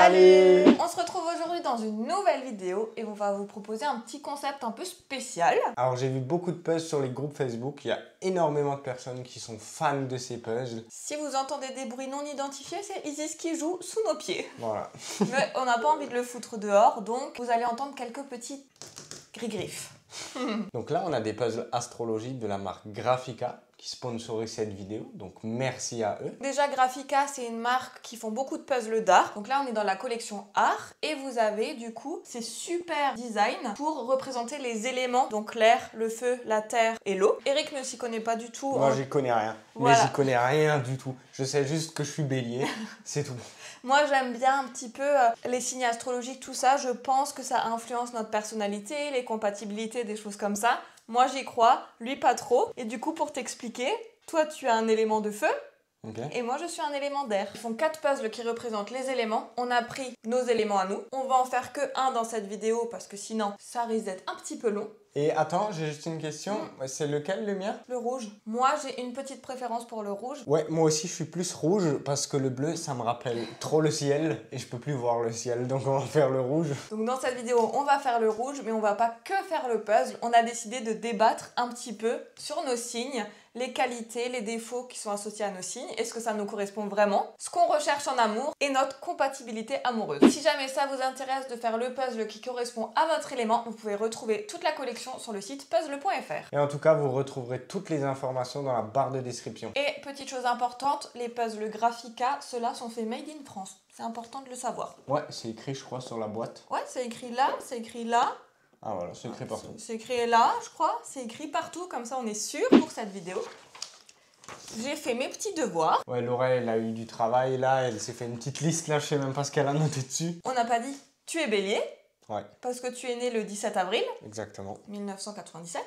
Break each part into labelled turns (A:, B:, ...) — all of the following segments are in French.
A: Salut!
B: On se retrouve aujourd'hui dans une nouvelle vidéo et on va vous proposer un petit concept un peu spécial.
A: Alors j'ai vu beaucoup de puzzles sur les groupes Facebook, il y a énormément de personnes qui sont fans de ces puzzles.
B: Si vous entendez des bruits non identifiés, c'est Isis qui joue sous nos pieds.
A: Voilà.
B: Mais on n'a pas envie de le foutre dehors, donc vous allez entendre quelques petits gris-griffes.
A: Donc là on a des puzzles astrologiques de la marque Graphica qui sponsorise cette vidéo, donc merci à eux.
B: Déjà, Graphica, c'est une marque qui font beaucoup de puzzles d'art. Donc là, on est dans la collection art. Et vous avez, du coup, ces super designs pour représenter les éléments. Donc l'air, le feu, la terre et l'eau. Eric ne s'y connaît pas du tout.
A: Moi j'y connais rien,
B: Voilà.
A: mais j'y connais rien du tout. Je sais juste que je suis bélier, c'est tout.
B: Moi, j'aime bien un petit peu les signes astrologiques, tout ça. Je pense que ça influence notre personnalité, les compatibilités, des choses comme ça. Moi, j'y crois, lui pas trop. Et du coup, pour t'expliquer, toi, tu as un élément de feu.
A: Okay.
B: Et moi, je suis un élément d'air. Ils font 4 puzzles qui représentent les éléments. On a pris nos éléments à nous. On va en faire que un dans cette vidéo parce que sinon, ça risque d'être un petit peu long.
A: Et attends, j'ai juste une question. C'est lequel le mien?
B: Le rouge. Moi, j'ai une petite préférence pour le rouge.
A: Ouais, moi aussi je suis plus rouge parce que le bleu ça me rappelle trop le ciel et je peux plus voir le ciel, donc on va faire le rouge.
B: Donc dans cette vidéo, on va faire le rouge, mais on va pas que faire le puzzle. On a décidé de débattre un petit peu sur nos signes, les qualités, les défauts qui sont associés à nos signes, est-ce que ça nous correspond vraiment, ce qu'on recherche en amour et notre compatibilité amoureuse. Si jamais ça vous intéresse de faire le puzzle qui correspond à votre élément, vous pouvez retrouver toute la collection sur le site puzzle.fr.
A: Et en tout cas, vous retrouverez toutes les informations dans la barre de description.
B: Et petite chose importante, les puzzles Graphica, ceux-là sont faits made in France. C'est important de le savoir.
A: Ouais, c'est écrit je crois sur la boîte.
B: Ouais, c'est écrit là, c'est écrit là.
A: Ah voilà, c'est écrit partout.
B: C'est écrit là, je crois. C'est écrit partout, comme ça on est sûr pour cette vidéo. J'ai fait mes petits devoirs.
A: Ouais, Laura, elle a eu du travail là, elle s'est fait une petite liste là, je sais même pas ce qu'elle a noté dessus.
B: On n'a pas dit, tu es bélier.
A: Ouais.
B: Parce que tu es né le 17 avril.
A: Exactement.
B: 1997.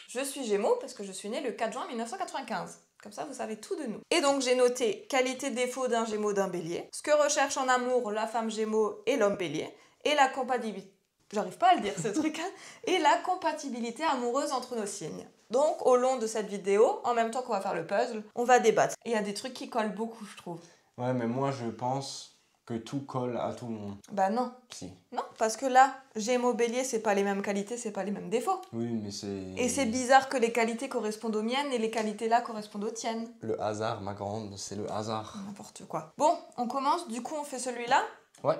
B: Je suis Gémeaux parce que je suis né le 4 juin 1995. Comme ça, vous savez tout de nous. Et donc, j'ai noté qualité défaut d'un Gémeaux, d'un Bélier. Ce que recherche en amour la femme Gémeaux et l'homme Bélier. Et la compatibilité... J'arrive pas à le dire ce truc. Et la compatibilité amoureuse entre nos signes. Donc, au long de cette vidéo, en même temps qu'on va faire le puzzle, on va débattre. Il y a des trucs qui collent beaucoup, je trouve.
A: Ouais, mais moi je pense que tout colle à tout le monde.
B: Bah non.
A: Si.
B: Non, parce que là, Gémeaux Bélier, c'est pas les mêmes qualités, c'est pas les mêmes défauts.
A: Oui, mais c'est...
B: Et c'est bizarre que les qualités correspondent aux miennes et les qualités là correspondent aux tiennes.
A: Le hasard, ma grande, c'est le hasard.
B: N'importe quoi. Bon, on commence, du coup on fait celui-là.
A: Ouais.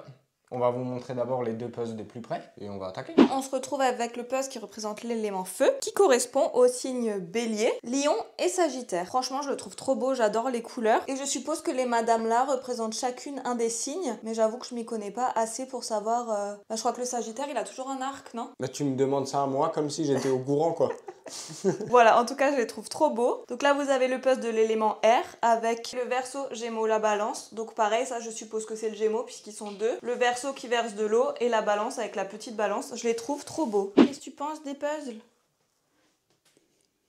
A: On va vous montrer d'abord les deux puzzles de plus près et on va attaquer.
B: On se retrouve avec le puzzle qui représente l'élément feu, qui correspond aux signes Bélier, Lion et Sagittaire. Franchement, je le trouve trop beau, j'adore les couleurs. Et je suppose que les madames là représentent chacune un des signes, mais j'avoue que je m'y connais pas assez pour savoir... Bah, je crois que le Sagittaire, il a toujours un arc, non?
A: Là, tu me demandes ça à moi comme si j'étais au courant, quoi.
B: Voilà, en tout cas, je les trouve trop beaux. Donc là, vous avez le puzzle de l'élément R avec le Verseau, Gémeaux, la Balance. Donc pareil, ça, je suppose que c'est le Gémeaux puisqu'ils sont deux. Le Verseau qui verse de l'eau et la Balance avec la petite Balance. Je les trouve trop beaux. Qu'est-ce que tu penses des puzzles?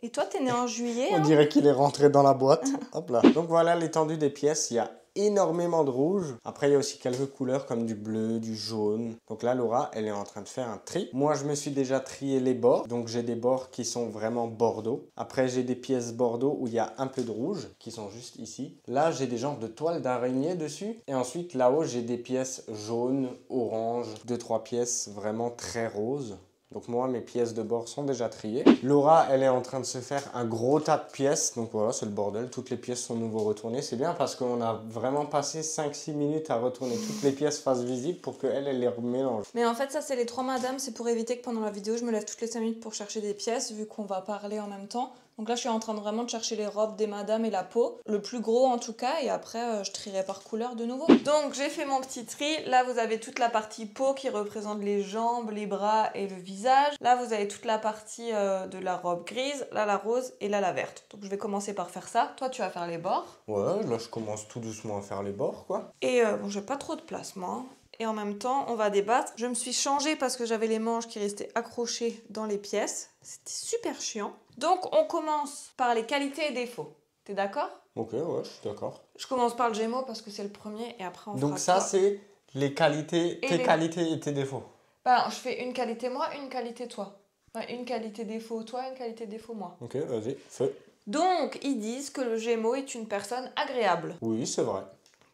B: Et toi, t'es né en juillet,
A: On dirait qu'il est rentré dans la boîte. Hop là. Donc voilà l'étendue des pièces. Il y a énormément de rouge. Après, il y a aussi quelques couleurs comme du bleu, du jaune. Donc là, Laura, elle est en train de faire un tri. Moi, je me suis déjà trié les bords. Donc j'ai des bords qui sont vraiment bordeaux. Après, j'ai des pièces bordeaux où il y a un peu de rouge qui sont juste ici. Là, j'ai des genres de toiles d'araignée dessus. Et ensuite, là-haut, j'ai des pièces jaunes, orange, 2-3 pièces vraiment très roses. Donc moi, mes pièces de bord sont déjà triées. Laura, elle est en train de se faire un gros tas de pièces. Donc voilà, c'est le bordel. Toutes les pièces sont nouveau retournées. C'est bien parce qu'on a vraiment passé 5-6 minutes à retourner toutes les pièces face visible pour qu'elle les remélange.
B: Mais en fait, ça, c'est les 3 madames. C'est pour éviter que pendant la vidéo, je me lève toutes les 5 minutes pour chercher des pièces, vu qu'on va parler en même temps. Donc là, je suis en train de vraiment de chercher les robes des madames et la peau. Le plus gros, en tout cas. Et après, je trierai par couleur de nouveau. Donc, j'ai fait mon petit tri. Là, vous avez toute la partie peau qui représente les jambes, les bras et le visage. Là, vous avez toute la partie de la robe grise. Là, la rose et là, la verte. Donc, je vais commencer par faire ça. Toi, tu vas faire les bords.
A: Ouais, là, je commence tout doucement à faire les bords, quoi.
B: Et bon, j'ai pas trop de place, moi. Et en même temps, on va débattre. Je me suis changée parce que j'avais les manches qui restaient accrochées dans les pièces. C'était super chiant. Donc, on commence par les qualités et défauts. T'es d'accord?
A: Ok, ouais, je suis d'accord.
B: Je commence par le Gémeaux parce que c'est le premier et après on fera
A: Donc ça,
B: toi.
A: c'est les qualités, tes
B: les-
A: qualités et tes défauts.
B: Bah, je fais une qualité moi, une qualité toi. Enfin, une qualité défaut toi, une qualité défaut moi.
A: Ok, vas-y, fais.
B: Donc, ils disent que le Gémeaux est une personne agréable.
A: Oui, c'est vrai.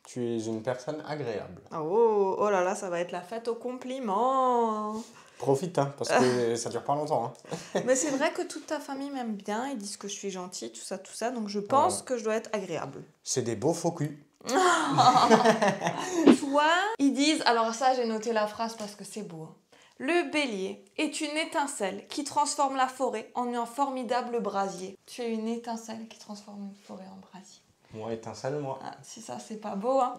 A: Tu es une personne agréable.
B: Oh, oh là là, ça va être la fête aux compliments.
A: Profite, hein, parce que ça dure pas longtemps. Hein.
B: Mais c'est vrai que toute ta famille m'aime bien, ils disent que je suis gentille, tout ça, donc je pense que je dois être agréable.
A: C'est des beaux faux culs.
B: Toi, ils disent, alors ça j'ai noté la phrase parce que c'est beau. Hein. Le bélier est une étincelle qui transforme la forêt en un formidable brasier. Tu es une étincelle qui transforme une forêt en brasier.
A: Moi, étincelle, moi.
B: Ah, si ça, c'est pas beau, hein.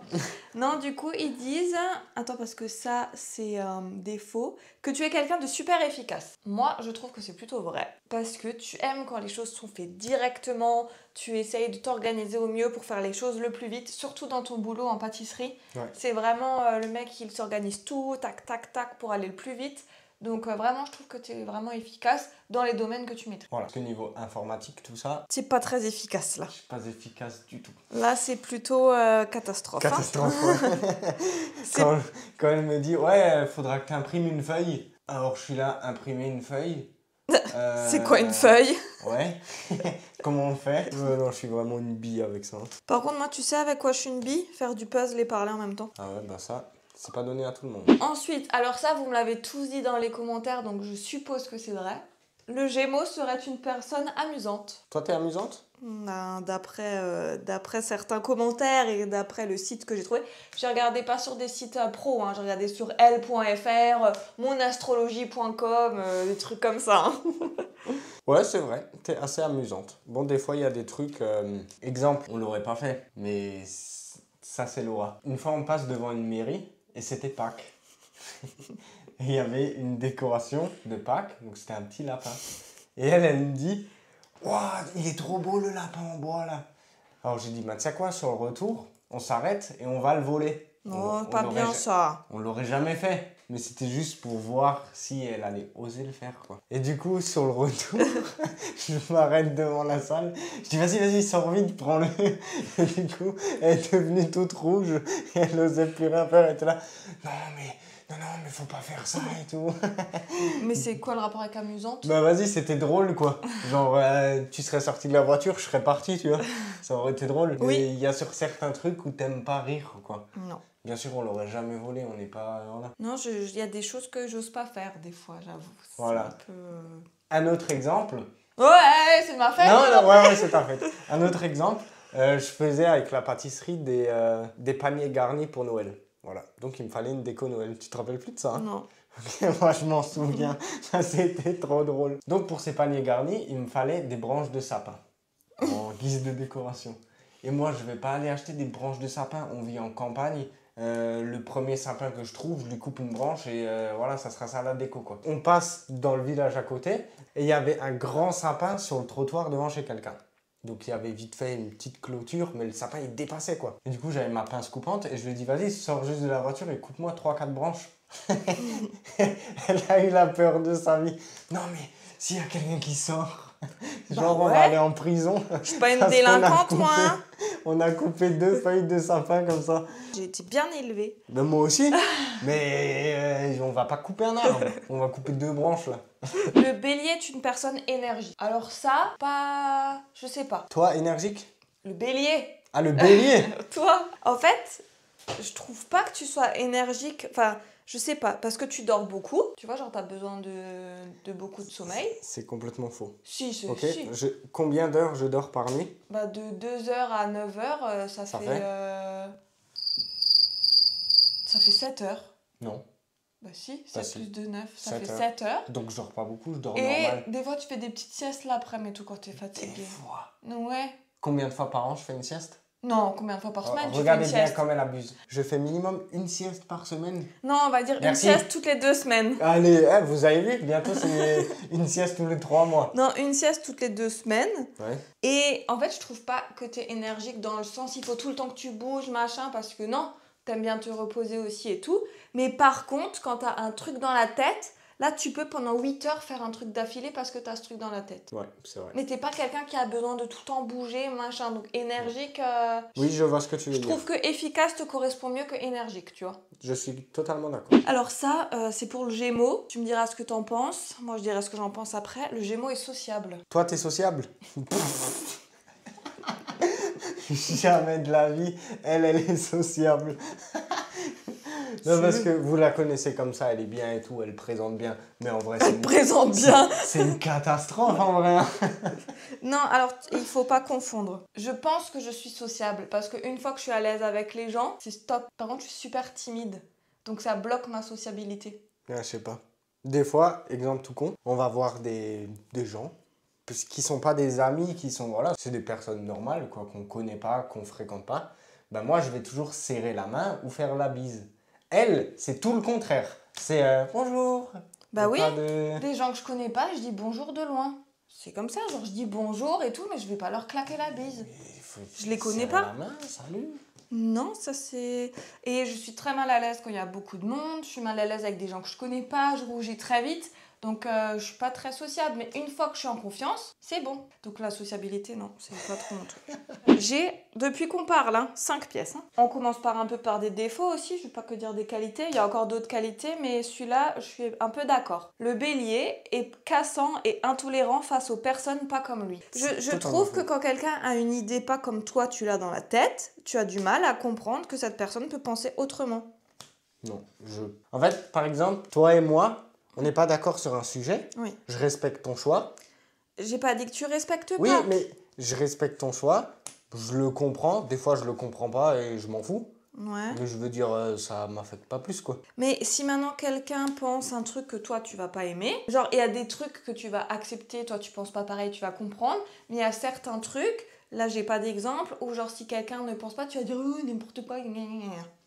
B: Non, du coup, ils disent... Attends, parce que ça, c'est un défaut. Que tu es quelqu'un de super efficace. Moi, je trouve que c'est plutôt vrai. Parce que tu aimes quand les choses sont faites directement. Tu essayes de t'organiser au mieux pour faire les choses le plus vite. Surtout dans ton boulot en pâtisserie. Ouais. C'est vraiment le mec qui s'organise tout, tac, tac, tac, pour aller le plus vite. Donc vraiment, je trouve que tu es vraiment efficace dans les domaines que tu maîtrises.
A: Voilà, parce que niveau informatique, tout ça...
B: C'est pas très efficace, là.
A: Je suis pas efficace du tout.
B: Là, c'est plutôt catastrophe.
A: Catastrophe, hein. quand elle me dit, ouais, il faudra que tu imprimes une feuille. Alors, je suis là, imprimer une feuille.
B: C'est quoi une feuille?
A: Ouais. Comment on fait? Non, je suis vraiment une bille avec ça.
B: Par contre, moi, tu sais avec quoi je suis une bille? Faire du puzzle et parler en même temps.
A: Ah ouais, bah ça... C'est pas donné à tout le monde.
B: Ensuite, alors ça, vous me l'avez tous dit dans les commentaires, donc je suppose que c'est vrai. Le Gémeaux serait une personne amusante.
A: Toi, t'es amusante?
B: D'après certains commentaires et d'après le site que j'ai trouvé, j'ai regardé pas sur des sites pro, hein, j'ai regardé sur l.fr, monastrologie.com, des trucs comme ça. Hein.
A: Ouais, c'est vrai, t'es assez amusante. Bon, des fois, il y a des trucs... exemple, on l'aurait pas fait, mais ça, c'est Laura. Une fois, on passe devant une mairie, et c'était Pâques. Et il y avait une décoration de Pâques, donc c'était un petit lapin. Et elle me dit, waouh, il est trop beau le lapin en bois là. Alors j'ai dit, bah, tu sais quoi, sur le retour, on s'arrête et on va le voler.
B: Non, pas bien ça.
A: On l'aurait jamais fait, mais c'était juste pour voir si elle allait oser le faire, quoi. Et du coup, sur le retour, je m'arrête devant la salle. Je dis, vas-y, sors vite, prends-le. Et du coup, elle est devenue toute rouge et elle n'osait plus rien faire. Elle était là, non, mais faut pas faire ça et tout.
B: Mais c'est quoi le rapport avec amusante?
A: Bah vas-y, c'était drôle, quoi. Genre, tu serais sorti de la voiture, je serais parti, tu vois. Ça aurait été drôle. Oui. Mais il y a sur certains trucs où t'aimes pas rire, quoi.
B: Non.
A: Bien sûr, on l'aurait jamais volé, on n'est pas... Voilà.
B: Non, il y a des choses que j'ose pas faire, des fois, j'avoue.
A: Voilà. Un autre exemple...
B: Ouais, c'est ma fête.
A: Non, ouais, c'est ta fête. Un autre exemple, je faisais avec la pâtisserie des paniers garnis pour Noël. Voilà. Donc, il me fallait une déco Noël. Tu te rappelles plus de ça, hein?
B: Non.
A: Moi, je m'en souviens. Ça, c'était trop drôle. Donc, pour ces paniers garnis, il me fallait des branches de sapin en guise de décoration. Et moi, je vais pas aller acheter des branches de sapin. On vit en campagne. Le premier sapin que je trouve, je lui coupe une branche et voilà, ça sera ça la déco, quoi. On passe dans le village à côté et il y avait un grand sapin sur le trottoir devant chez quelqu'un. Donc il y avait vite fait une petite clôture, mais le sapin il dépassait, quoi. Et du coup j'avais ma pince coupante et je lui ai dit, vas-y, sors juste de la voiture et coupe-moi 3-4 branches. Elle a eu la peur de sa vie. Non mais s'il y a quelqu'un qui sort, genre on va aller en prison.
B: Je suis pas une délinquante, moi.
A: On a coupé 2 feuilles de sapin comme ça.
B: J'ai été bien élevée.
A: Ben moi aussi. Mais on va pas couper un arbre. On va couper 2 branches là.
B: Le bélier est une personne énergique. Alors ça, pas... Je sais pas.
A: Toi, énergique?
B: Le bélier.
A: Ah, le bélier.
B: Toi. En fait, je trouve pas que tu sois énergique. Enfin, je sais pas. Parce que tu dors beaucoup. Tu vois, genre t'as besoin de beaucoup de sommeil.
A: C'est complètement faux.
B: Si, c'est
A: ok.
B: si.
A: Combien d'heures je dors par nuit?
B: Bah de 2h à 9h, ça fait... Ça fait 7 heures.
A: Non.
B: Bah si, 7 plus 2, 9, ça fait
A: 7
B: 7 heures.
A: Donc je dors pas beaucoup, je dors
B: normal. Et des fois tu fais des petites siestes l'après-midi et tout quand t'es fatigué.
A: Des fois.
B: Ouais.
A: Combien de fois par an je fais une sieste?
B: Non, combien de fois par semaine tu fais une
A: Regardez
B: sieste?
A: bien comme elle abuse. Je fais minimum une sieste par semaine.
B: Non, on va dire une sieste toutes les 2 semaines.
A: Allez, vous avez vu, bientôt c'est une sieste tous les 3 mois.
B: Non, une sieste toutes les 2 semaines.
A: Ouais.
B: Et en fait, je trouve pas que t'es énergique dans le sens il faut tout le temps que tu bouges, machin, parce que non, t'aimes bien te reposer aussi et tout. Mais par contre, quand t'as un truc dans la tête, là, tu peux pendant 8 heures faire un truc d'affilée parce que t'as ce truc dans la tête.
A: Ouais, c'est vrai.
B: Mais t'es pas quelqu'un qui a besoin de tout le temps bouger, machin. Donc énergique...
A: Oui, je vois ce que tu veux dire.
B: Je trouve que efficace te correspond mieux que énergique, tu vois.
A: Je suis totalement d'accord.
B: Alors ça, c'est pour le Gémeaux. Tu me diras ce que t'en penses. Moi, je dirai ce que j'en pense après. Le Gémeaux est sociable.
A: Toi, t'es sociable? Jamais de la vie, elle est sociable. Non, parce que vous la connaissez comme ça, elle est bien et tout, elle présente bien. Mais en vrai,
B: Elle présente bien.
A: c'est une catastrophe en vrai.
B: Non, alors il faut pas confondre. Je pense que je suis sociable parce qu'une fois que je suis à l'aise avec les gens, c'est stop. Par contre, je suis super timide. Donc ça bloque ma sociabilité.
A: Ouais, je sais pas. Des fois, exemple tout con, on va voir des gens qui sont pas des amis, qui sont, voilà, c'est des personnes normales, quoi, qu'on connaît pas, qu'on fréquente pas. Ben moi, je vais toujours serrer la main ou faire la bise. Elle, c'est tout le contraire. C'est bonjour.
B: Bah oui,
A: Pas de...
B: des gens que je connais pas, je dis bonjour de loin. C'est comme ça, genre je dis bonjour et tout, mais je vais pas leur claquer la bise. Je les connais
A: serrer
B: pas.
A: la main, salut.
B: Non, ça c'est... Et je suis très mal à l'aise quand il y a beaucoup de monde, je suis mal à l'aise avec des gens que je connais pas, je rougis très vite, donc je suis pas très sociable, mais une fois que je suis en confiance, c'est bon. Donc la sociabilité, non, c'est pas trop mon truc. J'ai, depuis qu'on parle, 5 pièces. On commence un peu par des défauts aussi, je vais pas que dire des qualités, il y a encore d'autres qualités, mais celui-là, je suis un peu d'accord. Le bélier est cassant et intolérant face aux personnes pas comme lui. Je trouve que quand quelqu'un a une idée pas comme toi, tu l'as dans la tête, tu as du mal à comprendre que cette personne peut penser autrement.
A: Non, En fait, par exemple, toi et moi, on n'est pas d'accord sur un sujet.
B: Oui.
A: Je respecte ton choix.
B: J'ai pas dit que tu respectes
A: Oui,
B: pas.
A: mais je respecte ton choix. Je le comprends. Des fois, je le comprends pas et je m'en fous.
B: Ouais.
A: Mais je veux dire, ça m'affecte pas plus, quoi.
B: Mais si maintenant quelqu'un pense un truc que toi tu vas pas aimer, genre il y a des trucs que tu vas accepter, toi tu penses pas pareil, tu vas comprendre, mais il y a certains trucs, là j'ai pas d'exemple, où genre si quelqu'un ne pense pas, tu vas dire oh, n'importe quoi,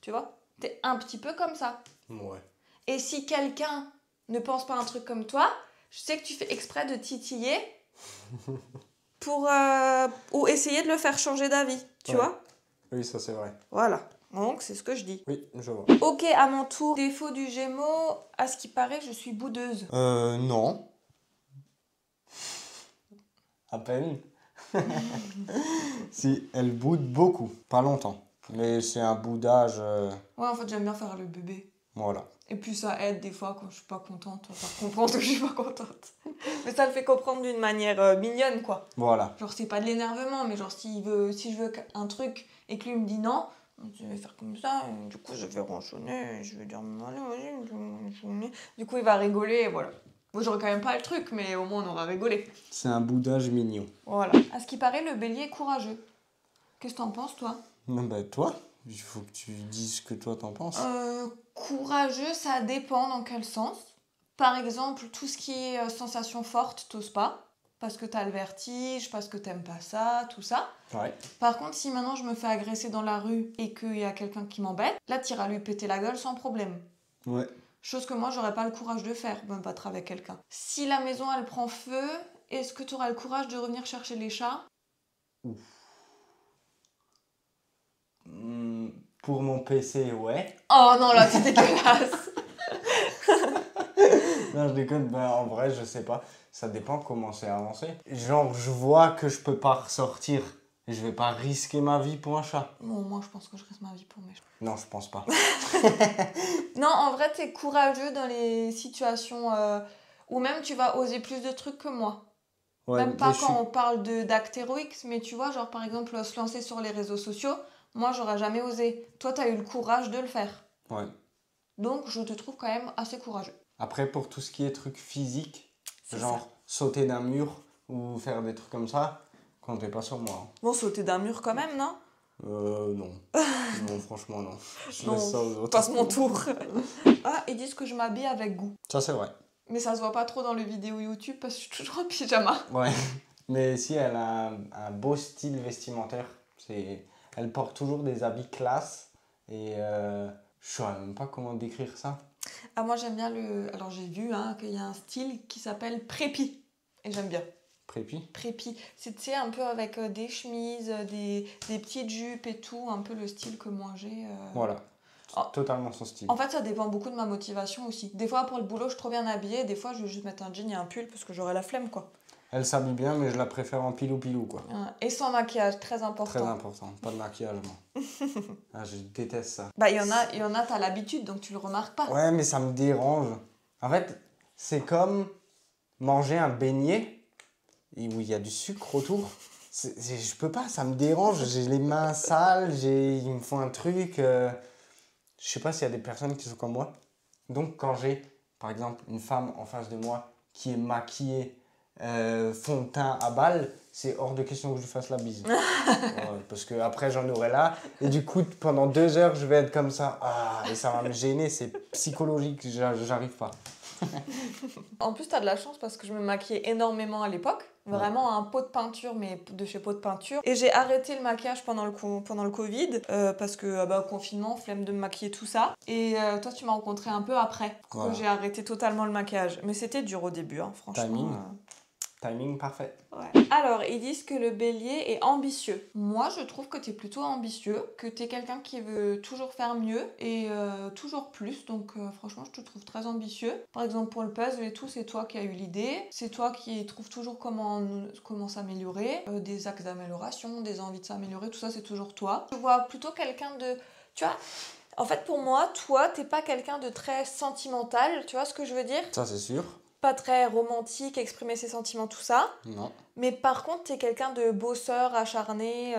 B: tu vois? T'es un petit peu comme ça.
A: Ouais.
B: Et si quelqu'un ne pense pas un truc comme toi, je sais que tu fais exprès de titiller pour ou essayer de le faire changer d'avis, tu vois?
A: Oui, ça c'est vrai.
B: Voilà. Donc, c'est ce que je dis.
A: Oui, je vois.
B: Ok, à mon tour. Défaut du Gémeaux, à ce qui paraît, je suis boudeuse.
A: Non. À peine. Si, elle boude beaucoup. Pas longtemps. Mais c'est un boudage...
B: Ouais, en fait, j'aime bien faire le bébé.
A: Voilà.
B: Et puis ça aide des fois quand je suis pas contente, à faire comprendre que je suis pas contente. Mais ça le fait comprendre d'une manière mignonne, quoi.
A: Voilà.
B: Genre, c'est pas de l'énervement, mais genre, si je veux un truc et que lui me dit non, je vais faire comme ça, et du coup, je vais ronchonner, et je vais dire, allez, vas-y, du coup, il va rigoler, et voilà. Moi, j'aurais quand même pas le truc, mais au moins, on aura rigolé.
A: C'est un boudage mignon.
B: Voilà. À ce qui paraît, le bélier est courageux. Qu'est-ce que t'en penses, toi?
A: Non, bah toi, il faut que tu dises ce que toi t'en penses.
B: Courageux, ça dépend dans quel sens. Par exemple, tout ce qui est sensation forte, t'oses pas. Parce que t'as le vertige, parce que t'aimes pas ça, tout ça.
A: Ouais.
B: Par contre, si maintenant je me fais agresser dans la rue et qu'il y a quelqu'un qui m'embête, là, t'iras lui péter la gueule sans problème.
A: Ouais.
B: Chose que moi, j'aurais pas le courage de faire, me battre avec quelqu'un. Si la maison, elle prend feu, est-ce que t'auras le courage de revenir chercher les chats?
A: Pour mon PC, ouais.
B: Oh non, là, c'est dégueulasse.
A: Non, je déconne. Ben, en vrai, je sais pas. Ça dépend comment c'est avancé. Genre, je vois que je peux pas ressortir. Et je vais pas risquer ma vie pour un chat.
B: Bon, moi, je pense que je risque ma vie pour mes chats.
A: Non, je pense pas.
B: Non, en vrai, t'es courageux dans les situations où même tu vas oser plus de trucs que moi.
A: Ouais,
B: Même pas
A: mais
B: quand on parle d'actes héroïques, mais tu vois, genre par exemple, se lancer sur les réseaux sociaux, moi, j'aurais jamais osé. Toi, t'as eu le courage de le faire.
A: Ouais.
B: Donc, je te trouve quand même assez courageux.
A: Après, pour tout ce qui est trucs physiques,
B: C'est
A: genre
B: ça.
A: sauter d'un mur ou faire des trucs comme ça, comptez pas sur moi.
B: Bon, sauter d'un mur quand même, non?
A: Non. Non, franchement, non. Je
B: Non,
A: laisse ça aux autres.
B: passe mon tour. Ah, ils disent que je m'habille avec goût.
A: Ça, c'est vrai.
B: Mais ça se voit pas trop dans les vidéos YouTube parce que je suis toujours en pyjama.
A: Ouais. Mais si, elle a un beau style vestimentaire. Elle porte toujours des habits classe. Et je sais même pas comment décrire ça.
B: Ah, moi, j'aime bien le... Alors, j'ai vu qu'il y a un style qui s'appelle prépi. Et j'aime bien.
A: Prépi.
B: Prépi. C'est, tu sais, un peu avec des chemises, des petites jupes et tout. Un peu le style que moi j'ai.
A: Voilà.
B: Oh.
A: Totalement son style.
B: En fait, ça dépend beaucoup de ma motivation aussi. Des fois, pour le boulot, je suis trop bien habillée. Des fois, je vais juste mettre un jean et un pull parce que j'aurai la flemme, quoi.
A: Elle s'habille bien, mais je la préfère en pilou-pilou, quoi.
B: Et sans maquillage, très important.
A: Très important. Pas de maquillage, moi. Ah, je déteste ça.
B: Bah, il y en a, t'as l'habitude, donc tu le remarques pas.
A: Ouais, mais ça me dérange. En fait, c'est comme manger un beignet où il y a du sucre autour. Je peux pas, ça me dérange. J'ai les mains sales, ils me font un truc. Je sais pas s'il y a des personnes qui sont comme moi. Donc, quand j'ai, par exemple, une femme en face de moi qui est maquillée, fond de teint à balles, c'est hors de question que je lui fasse la bise. Ouais, parce qu'après, j'en aurai là. Et du coup, pendant 2 heures, je vais être comme ça. Ah, et ça va me gêner, c'est psychologique, j'arrive pas.
B: En plus, t'as de la chance parce que je me maquillais énormément à l'époque. Vraiment un pot de peinture, mais de chez pot de peinture. Et j'ai arrêté le maquillage pendant le Covid parce que confinement, flemme de me maquiller, tout ça. Et toi, tu m'as rencontré un peu après.
A: Voilà.
B: J'ai arrêté totalement le maquillage. Mais c'était dur au début, hein, franchement.
A: Timing parfait.
B: Ouais. Alors, ils disent que le bélier est ambitieux. Moi, je trouve que t'es plutôt ambitieux, que t'es quelqu'un qui veut toujours faire mieux et toujours plus. Donc, franchement, je te trouve très ambitieux. Par exemple, pour le puzzle et tout, c'est toi qui as eu l'idée. C'est toi qui trouve toujours comment s'améliorer, des axes d'amélioration, des envies de s'améliorer, tout ça, c'est toujours toi. Je vois plutôt quelqu'un de... Tu vois, en fait, pour moi, toi, t'es pas quelqu'un de très sentimental. Tu vois ce que je veux dire ?
A: Ça, c'est sûr.
B: Pas très romantique, exprimer ses sentiments, tout ça.
A: Non.
B: Mais par contre, t'es quelqu'un de bosseur, acharné,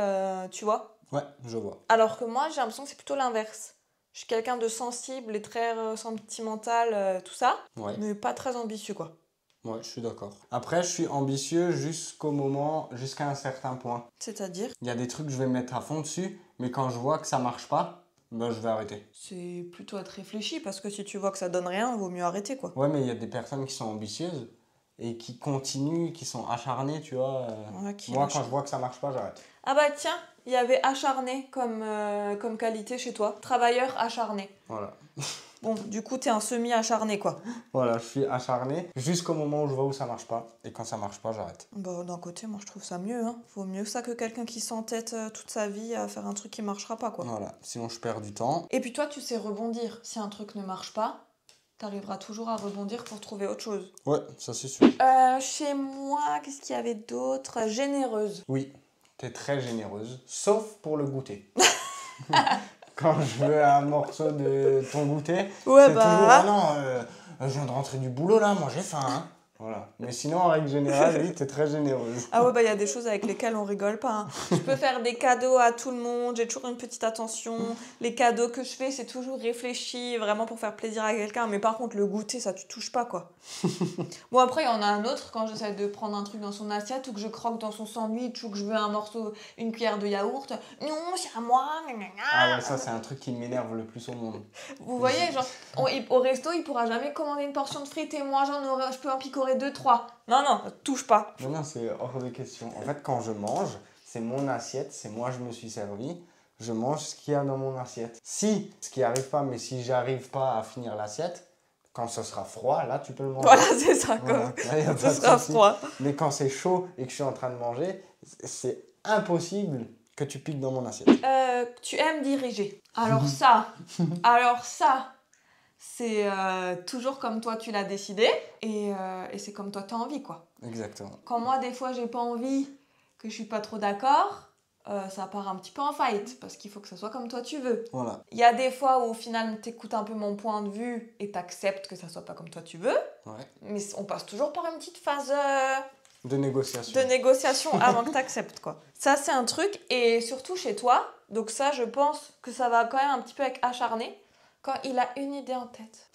B: tu vois.
A: Ouais, je vois.
B: Alors que moi, j'ai l'impression que c'est plutôt l'inverse. Je suis quelqu'un de sensible et très sentimental, tout ça.
A: Ouais.
B: Mais pas très ambitieux, quoi.
A: Ouais, je suis d'accord. Après, je suis ambitieux jusqu'à un certain point.
B: C'est-à-dire ?
A: Il y a des trucs, je vais me mettre à fond dessus, mais quand je vois que ça marche pas, ben, je vais arrêter.
B: C'est plutôt être réfléchi, parce que si tu vois que ça donne rien, vaut mieux arrêter, quoi.
A: Ouais, mais il y a des personnes qui sont ambitieuses et qui continuent, qui sont acharnées, tu vois.
B: Ouais,
A: Moi, quand je vois que ça marche pas, j'arrête.
B: Ah bah tiens, il y avait acharné comme qualité chez toi. Travailleur acharné.
A: Voilà.
B: Bon, du coup, t'es un semi-acharné, quoi.
A: Voilà, je suis acharné jusqu'au moment où je vois où ça marche pas. Et quand ça marche pas, j'arrête.
B: Bah, d'un côté, moi, je trouve ça mieux, hein. Vaut mieux ça que quelqu'un qui s'entête toute sa vie à faire un truc qui marchera pas, quoi.
A: Voilà, sinon je perds du temps.
B: Et puis toi, tu sais rebondir. Si un truc ne marche pas, t'arriveras toujours à rebondir pour trouver autre chose.
A: Ouais, ça c'est sûr.
B: Chez moi, qu'est-ce qu'il y avait d'autre ? Généreuse.
A: Oui, t'es très généreuse, sauf pour le goûter. Quand je veux un morceau de ton goûter,
B: Ouais,
A: c'est toujours ah non, je viens de rentrer du boulot là, moi j'ai faim. Hein. Voilà. Mais sinon, en règle générale, oui, t'es très généreuse.
B: Ah ouais, bah il y a des choses avec lesquelles on rigole pas. Hein. Je peux faire des cadeaux à tout le monde, j'ai toujours une petite attention. Les cadeaux que je fais, c'est toujours réfléchi, vraiment pour faire plaisir à quelqu'un. Mais par contre, le goûter, ça tu touches pas, quoi. Bon, après, il y en a un autre, quand j'essaie de prendre un truc dans son assiette, ou que je croque dans son sandwich, ou que je veux un morceau, une cuillère de yaourt. Non, c'est à moi.
A: Ah ouais, ça, c'est un truc qui m'énerve le plus au monde.
B: Vous voyez, genre, au resto, il pourra jamais commander une portion de frites et moi, je peux en picorer 2-3. Non, non, touche pas.
A: Non, c'est hors de question. En fait, quand je mange, c'est mon assiette, c'est moi, je me suis servi. Je mange ce qu'il y a dans mon assiette. Si, ce qui arrive pas, mais si j'arrive pas à finir l'assiette, quand ce sera froid, là, tu peux le manger.
B: Voilà, c'est ça, quoi.
A: Voilà,
B: Ce sera froid.
A: Mais quand c'est chaud et que je suis en train de manger, c'est impossible que tu piques dans mon assiette.
B: Tu aimes diriger. Alors ça, c'est toujours comme toi tu l'as décidé et c'est comme toi tu as envie, quoi.
A: Exactement.
B: Quand moi, des fois, j'ai pas envie, que je suis pas trop d'accord, ça part un petit peu en fight parce qu'il faut que ça soit comme toi tu veux.
A: Voilà.
B: Il y a des fois où au final, t'écoutes un peu mon point de vue et t'acceptes que ça soit pas comme toi tu veux.
A: Ouais.
B: Mais on passe toujours par une petite phase
A: de négociation.
B: De négociation avant que t'acceptes, quoi. Ça, c'est un truc. Et surtout chez toi, donc ça, je pense que ça va quand même un petit peu avec acharné. Quand il a une idée en tête,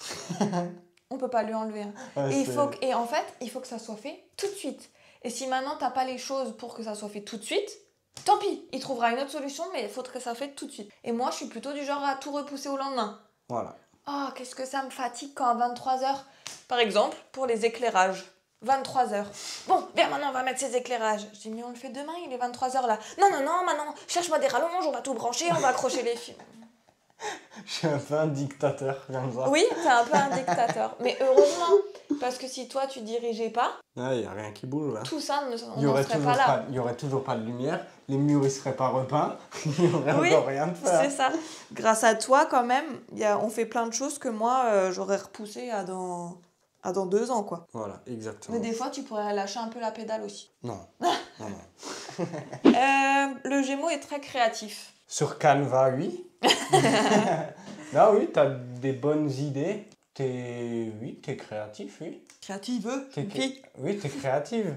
B: on peut pas lui enlever. Hein.
A: Ouais,
B: et en fait, il faut que ça soit fait tout de suite. Et si maintenant, t'as pas les choses pour que ça soit fait tout de suite, tant pis, il trouvera une autre solution, mais il faudrait que ça soit fait tout de suite. Et moi, je suis plutôt du genre à tout repousser au lendemain.
A: Voilà.
B: Oh, qu'est-ce que ça me fatigue quand à 23h, par exemple, pour les éclairages. 23h. Bon, viens maintenant, on va mettre ces éclairages. Je dis, mais on le fait demain, il est 23h là. Non, maintenant, cherche-moi des rallonges, on va tout brancher, on va accrocher les fils.
A: Je suis un peu un dictateur, comme ça.
B: Oui, t'es un peu un dictateur. Mais heureusement, parce que si toi, tu dirigeais pas...
A: Il n'y a rien qui bouge, là.
B: Tout ça, on n'en serait pas là.
A: Il n'y aurait toujours pas de lumière, les murs, ils ne seraient pas repeints, il n'y aurait encore rien de faire.
B: C'est ça. Grâce à toi, quand même, on fait plein de choses que moi, j'aurais repoussé à dans 2 ans, quoi.
A: Voilà, exactement.
B: Mais des fois, tu pourrais lâcher un peu la pédale aussi.
A: Non.
B: Le Gémeaux est très créatif.
A: Sur Canva, oui. Là, oui, t'as des bonnes idées. T'es créatif, oui.
B: Créative,
A: Oui, t'es créative.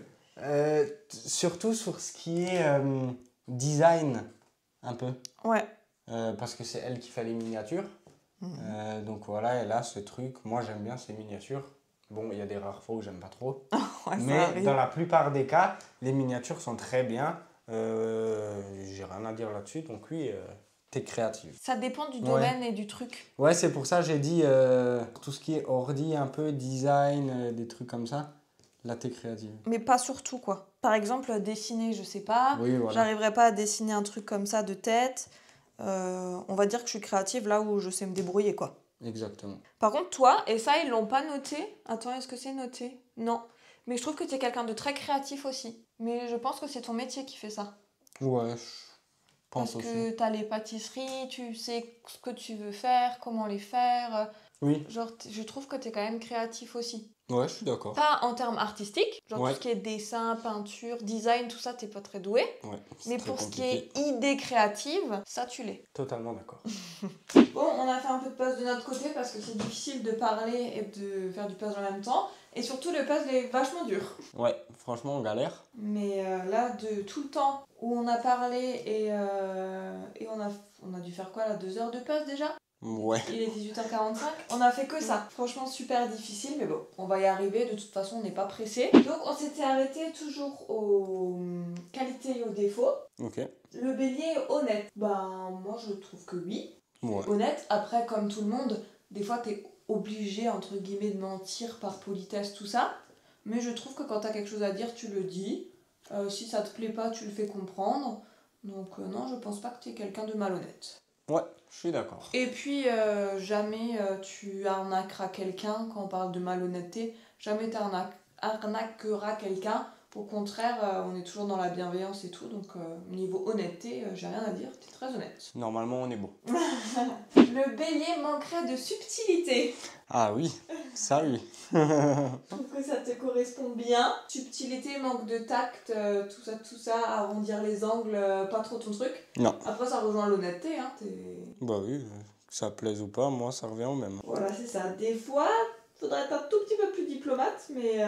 A: Surtout sur ce qui est design, un peu.
B: Ouais.
A: Parce que c'est elle qui fait les miniatures. Donc voilà, elle a ce truc. Moi, j'aime bien ces miniatures. Bon, il y a des rares fois où j'aime pas trop.
B: Ouais,
A: Mais dans la plupart des cas, les miniatures sont très bien. J'ai rien à dire là-dessus. Donc oui, t'es créative.
B: Ça dépend du domaine et du truc.
A: Ouais, c'est pour ça que j'ai dit tout ce qui est ordi, un peu design, des trucs comme ça. Là, t'es créative.
B: Mais pas surtout, quoi. Par exemple, dessiner, je sais pas.
A: Oui, voilà.
B: J'arriverai pas à dessiner un truc comme ça de tête. On va dire que je suis créative là où je sais me débrouiller, quoi.
A: Exactement.
B: Par contre, toi, et ça, ils l'ont pas noté. Attends, est-ce que c'est noté? Non. Mais je trouve que tu es quelqu'un de très créatif aussi. Mais je pense que c'est ton métier qui fait ça.
A: Ouais, je pense
B: Parce
A: aussi.
B: que tu as les pâtisseries, tu sais ce que tu veux faire, comment les faire.
A: Oui.
B: Genre, je trouve que tu es quand même créatif aussi.
A: Ouais, je suis d'accord.
B: Pas en termes artistiques, genre
A: Ouais.
B: tout ce qui est dessin, peinture, design, tout ça, t'es pas très doué.
A: Ouais,
B: Mais
A: très
B: pour ce qui
A: compliqué.
B: est idée créative, ça tu l'es.
A: Totalement d'accord.
B: Bon, on a fait un peu de puzzle de notre côté parce que c'est difficile de parler et de faire du puzzle en même temps. Et surtout, le puzzle est vachement dur.
A: Ouais, franchement, on galère.
B: Mais là, de tout le temps où on a parlé et on a dû faire quoi là, 2 heures de puzzle déjà?
A: Ouais.
B: Il est 18h45. On a fait que ça. Franchement, super difficile, mais bon, on va y arriver. De toute façon, on n'est pas pressé. Donc, on s'était arrêté toujours aux qualités et aux défauts.
A: Ok.
B: Le bélier est honnête. Ben, moi, je trouve que oui.
A: Ouais.
B: Honnête. Après, comme tout le monde, des fois, t'es obligé, entre guillemets, de mentir par politesse, tout ça. Mais je trouve que quand t'as quelque chose à dire, tu le dis. Si ça te plaît pas, tu le fais comprendre. Donc, non, je pense pas que t'es quelqu'un de malhonnête.
A: Ouais, je suis d'accord.
B: Et puis, jamais tu arnaqueras quelqu'un, quand on parle de malhonnêteté, jamais tu arnaqueras quelqu'un. Au contraire, on est toujours dans la bienveillance et tout, donc niveau honnêteté, j'ai rien à dire, tu es très honnête.
A: Normalement, on est beau.
B: Le bélier manquerait de subtilité.
A: Ah oui, ça oui.
B: Je trouve que ça te correspond bien. Subtilité, manque de tact, tout ça, arrondir les angles, pas trop ton truc.
A: Non.
B: Après, ça rejoint l'honnêteté, hein,
A: Bah oui, que ça plaise ou pas, moi, ça revient au même.
B: Voilà, c'est ça. Des fois, faudrait être un tout petit peu plus diplomate, mais...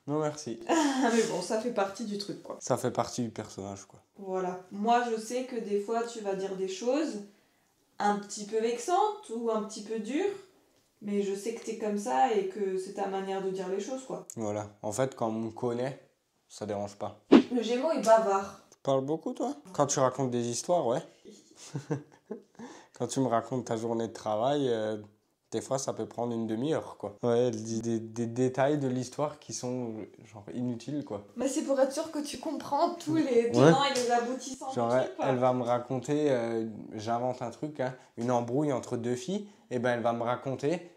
A: Non, merci.
B: mais bon, ça fait partie du truc, quoi.
A: Ça fait partie du personnage, quoi.
B: Voilà. Moi, je sais que des fois, tu vas dire des choses un petit peu vexantes ou un petit peu dures, mais je sais que t'es comme ça et que c'est ta manière de dire les choses, quoi.
A: Voilà. En fait, quand on me connaît, ça dérange pas.
B: Le Gémeaux est bavard.
A: Tu parles beaucoup, toi? Quand tu racontes des histoires, ouais. Quand tu me racontes ta journée de travail, des fois, ça peut prendre une demi-heure, quoi. Ouais, elle dit des détails de l'histoire qui sont, genre, inutiles, quoi.
B: Mais c'est pour être sûr que tu comprends tous les tenants et les aboutissants
A: Genre,
B: du truc, quoi.
A: elle va me raconter, j'invente un truc, hein, une embrouille entre deux filles, et ben elle va me raconter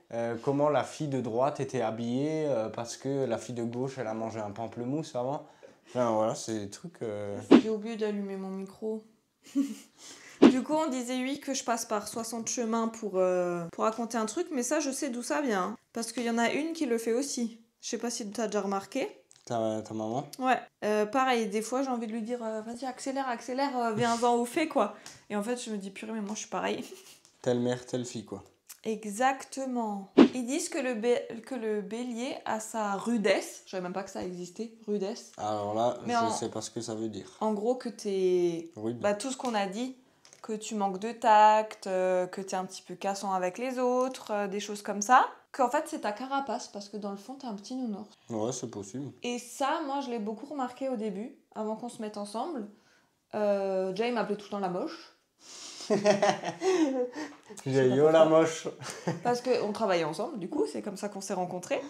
A: comment la fille de droite était habillée parce que la fille de gauche, elle a mangé un pamplemousse avant. Enfin, voilà, c'est des trucs...
B: J'ai oublié d'allumer mon micro. Du coup, on disait oui que je passe par 60 chemins pour raconter un truc, mais ça, je sais d'où ça vient. Parce qu'il y en a une qui le fait aussi. Je sais pas si tu as déjà remarqué.
A: Ta maman?
B: Ouais. Pareil, des fois, j'ai envie de lui dire vas-y, accélère, viens-en au fait, quoi. Et en fait, je me dis purée, mais moi, je suis pareil.
A: Telle mère, telle fille, quoi.
B: Exactement. Ils disent que le bélier a sa rudesse. Je savais même pas que ça existait, rudesse.
A: Alors là,
B: Mais
A: je sais pas ce que ça veut dire.
B: En gros, que t'es...
A: Rude.
B: Bah, tout ce qu'on a dit, que tu manques de tact, que t'es un petit peu cassant avec les autres, des choses comme ça. Qu'en fait, c'est ta carapace, parce que dans le fond, t'es un petit nounours.
A: Ouais, c'est possible.
B: Et ça, moi, je l'ai beaucoup remarqué au début, avant qu'on se mette ensemble. Jay m'appelait tout le temps la moche.
A: J'ai yo la moche.
B: Parce qu'on travaillait ensemble, du coup, c'est comme ça qu'on s'est rencontrés.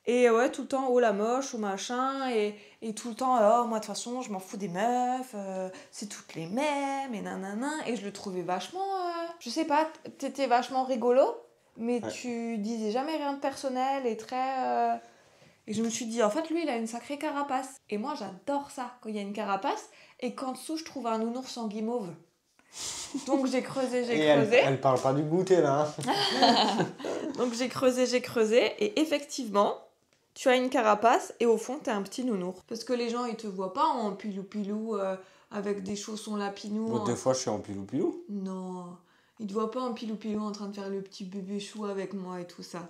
B: Et ouais, tout le temps, oh la moche, ou machin, et tout le temps, oh moi de toute façon, je m'en fous des meufs, c'est toutes les mêmes, et nanana. Et je le trouvais vachement, je sais pas, t'étais vachement rigolo, mais
A: Ouais.
B: tu disais jamais rien de personnel et très. Et je me suis dit, en fait, lui, il a une sacrée carapace. Et moi, j'adore ça, quand il y a une carapace, et qu'en dessous, je trouve un nounours en guimauve. Donc j'ai creusé.
A: Elle parle pas du goûter, là. Hein.
B: Donc j'ai creusé, et effectivement, tu as une carapace et au fond, t'es un petit nounours. Parce que les gens, ils te voient pas en pilou-pilou, avec des chaussons lapinou.
A: Bon, des fois, je suis en pilou-pilou.
B: Non, ils te voient pas en pilou-pilou en train de faire le petit bébé chou avec moi et tout ça.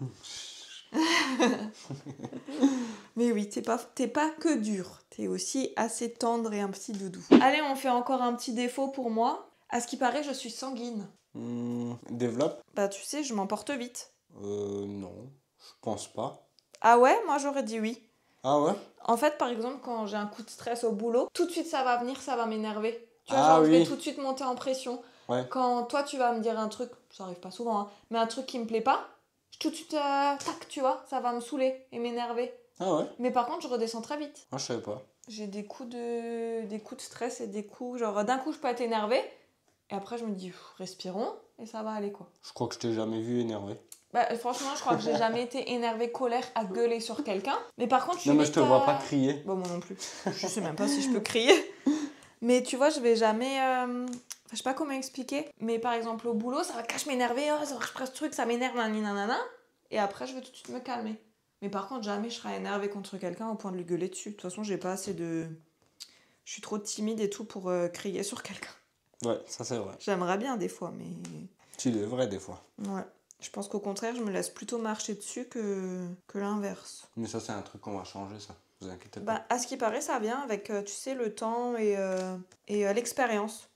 B: Mais oui, t'es pas que dur. T'es aussi assez tendre et un petit doudou. Allez, on fait encore un petit défaut pour moi. À ce qui paraît, je suis sanguine.
A: Développe?
B: Bah, tu sais, je m'emporte vite.
A: Non, je pense pas.
B: Ah ouais? Moi, j'aurais dit oui.
A: Ah ouais?
B: En fait, par exemple, quand j'ai un coup de stress au boulot, tout de suite, ça va venir, ça va m'énerver. Tu vois,
A: Ah
B: genre, je vais
A: oui.
B: tout de suite monter en pression.
A: Ouais.
B: Quand toi, tu vas me dire un truc, ça arrive pas souvent, hein, mais un truc qui me plaît pas, tout de suite, tac, tu vois, ça va me saouler et m'énerver.
A: Ah ouais?
B: Mais par contre, je redescends très vite.
A: Ah, je savais pas.
B: J'ai des coups de stress et des coups, genre, d'un coup, je peux être énervée, et après, je me dis, respirons, et ça va aller, quoi.
A: Je crois que je t'ai jamais vu énervé.
B: Bah, franchement, je crois que j'ai jamais été énervée, colère, à gueuler sur quelqu'un. Mais par contre, je suis
A: Non, mais je
B: vite
A: te vois pas crier.
B: Bon, moi non plus. Je sais même pas si je peux crier. Mais tu vois, je vais jamais... je sais pas comment expliquer. Mais par exemple, au boulot, ça va cache m'énerver. Oh, ça va que je presse ce truc, ça m'énerve, nanana. Et après, je vais tout de suite me calmer. Mais par contre, jamais je serai énervée contre quelqu'un au point de lui gueuler dessus. De toute façon, j'ai pas assez de... Je suis trop timide et tout pour crier sur quelqu'un.
A: Ouais, ça c'est vrai.
B: J'aimerais bien des fois, mais...
A: Tu devrais des fois.
B: Ouais. Je pense qu'au contraire, je me laisse plutôt marcher dessus que l'inverse.
A: Mais ça, c'est un truc qu'on va changer, ça. Vous inquiétez pas.
B: Bah, à ce qui paraît, ça vient avec, tu sais, le temps et l'expérience.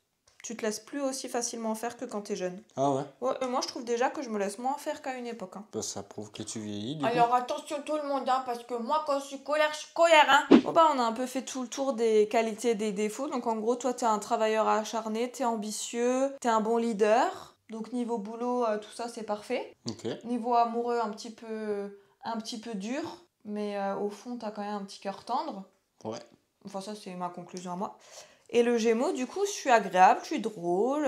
B: Tu te laisses plus aussi facilement faire que quand t'es jeune.
A: Ah ouais?
B: Ouais, moi, je trouve déjà que je me laisse moins faire qu'à une époque. Hein.
A: Bah, ça prouve que tu vieillis, du coup.
B: Alors attention tout le monde, hein, parce que moi, quand je suis colère, hein. Bon bah, on a un peu fait tout le tour des qualités et des défauts. Donc en gros, toi, t'es un travailleur acharné, t'es ambitieux, t'es un bon leader. Donc niveau boulot, tout ça, c'est parfait.
A: Ok.
B: Niveau amoureux, un petit peu dur, mais au fond, t'as quand même un petit cœur tendre.
A: Ouais.
B: Enfin, ça, c'est ma conclusion à moi. Et le Gémeaux, du coup, je suis agréable, je suis drôle,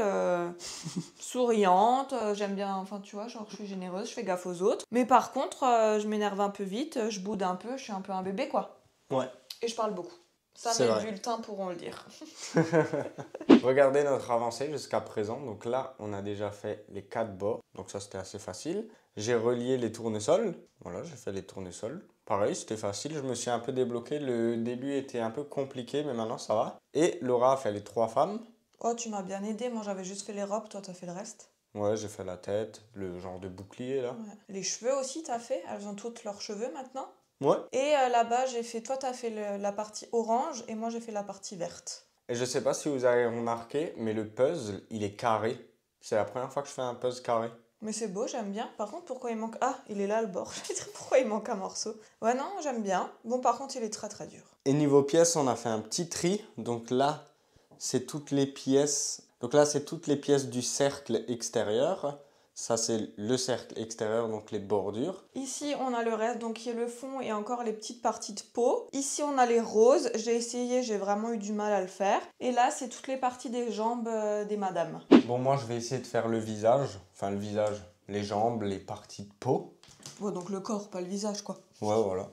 B: souriante, j'aime bien, enfin, tu vois, genre, je suis généreuse, je fais gaffe aux autres. Mais par contre, je m'énerve un peu vite, je boude un peu, je suis un peu un bébé, quoi.
A: Ouais.
B: Et je parle beaucoup. Ça,
A: C'est
B: mes
A: vrai.
B: bulletins pourront le dire.
A: Regardez notre avancée jusqu'à présent. Donc là, on a déjà fait les 4 bords. Donc ça, c'était assez facile. J'ai relié les tournesols. Voilà, j'ai fait les tournesols. Pareil, c'était facile. Je me suis un peu débloqué. Le début était un peu compliqué, mais maintenant, ça va. Et Laura a fait les 3 femmes.
B: Oh, tu m'as bien aidé. Moi, j'avais juste fait les robes, toi, t'as fait le reste.
A: Ouais, j'ai fait la tête, le genre de bouclier, là.
B: Ouais. Les cheveux aussi, t'as fait. Elles ont toutes leurs cheveux maintenant.
A: Ouais.
B: Et là-bas, toi, t'as fait la partie orange et moi, j'ai fait la partie verte.
A: Et je sais pas si vous avez remarqué, mais le puzzle, il est carré. C'est la première fois que je fais un puzzle carré.
B: Mais c'est beau, j'aime bien. Par contre, pourquoi il manque... Ah, il est là, le bord. Je vais dire pourquoi il manque un morceau. Ouais, non, j'aime bien. Bon, par contre, il est très, très dur.
A: Et niveau pièces, on a fait un petit tri. Donc là, c'est toutes les pièces. Donc là, c'est toutes les pièces du cercle extérieur. Ça, c'est le cercle extérieur, donc les bordures.
B: Ici, on a le reste, donc qui est le fond et encore les petites parties de peau. Ici, on a les roses. J'ai essayé, j'ai vraiment eu du mal à le faire. Et là, c'est toutes les parties des jambes des madames.
A: Bon, moi, je vais essayer de faire le visage. Enfin, le visage, les jambes, les parties de peau.
B: Ouais, donc le corps, pas le visage, quoi.
A: Ouais, voilà.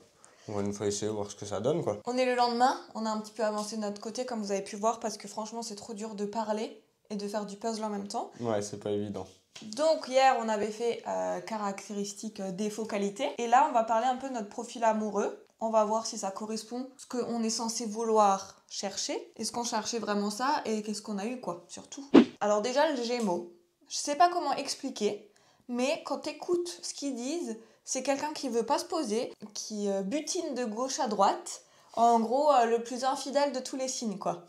A: On va une fois essayer, voir ce que ça donne, quoi.
B: On est le lendemain. On a un petit peu avancé de notre côté, comme vous avez pu voir, parce que franchement, c'est trop dur de parler et de faire du puzzle en même temps.
A: Ouais, c'est pas évident.
B: Donc hier, on avait fait caractéristiques, défauts, qualités. Et là, on va parler un peu de notre profil amoureux. On va voir si ça correspond à ce qu'on est censé vouloir chercher. Est-ce qu'on cherchait vraiment ça et qu'est-ce qu'on a eu, quoi, surtout. Alors déjà, le Gémeaux. Je sais pas comment expliquer, mais quand t'écoutes ce qu'ils disent, c'est quelqu'un qui veut pas se poser, qui butine de gauche à droite. En gros, le plus infidèle de tous les signes, quoi.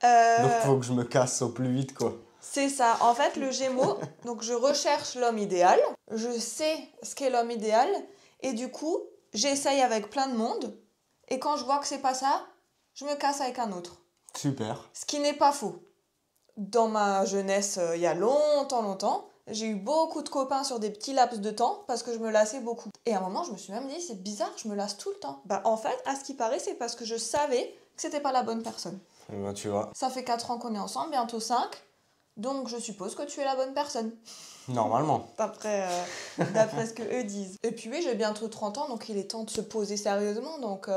A: Donc, faut que je me casse au plus vite, quoi.
B: C'est ça. En fait, le Gémeaux, donc je recherche l'homme idéal, je sais ce qu'est l'homme idéal, et du coup, j'essaye avec plein de monde, et quand je vois que c'est pas ça, je me casse avec un autre.
A: Super.
B: Ce qui n'est pas faux. Dans ma jeunesse, il y a longtemps, j'ai eu beaucoup de copains sur des petits laps de temps parce que je me lassais beaucoup. Et à un moment, je me suis même dit, c'est bizarre, je me lasse tout le temps. Bah, en fait, à ce qui paraît, c'est parce que je savais que c'était pas la bonne personne.
A: Et ben, tu vois.
B: Ça fait 4 ans qu'on est ensemble, bientôt 5. Donc je suppose que tu es la bonne personne.
A: Normalement.
B: D'après ce que eux disent. Et puis oui, j'ai bientôt 30 ans, donc il est temps de se poser sérieusement. Donc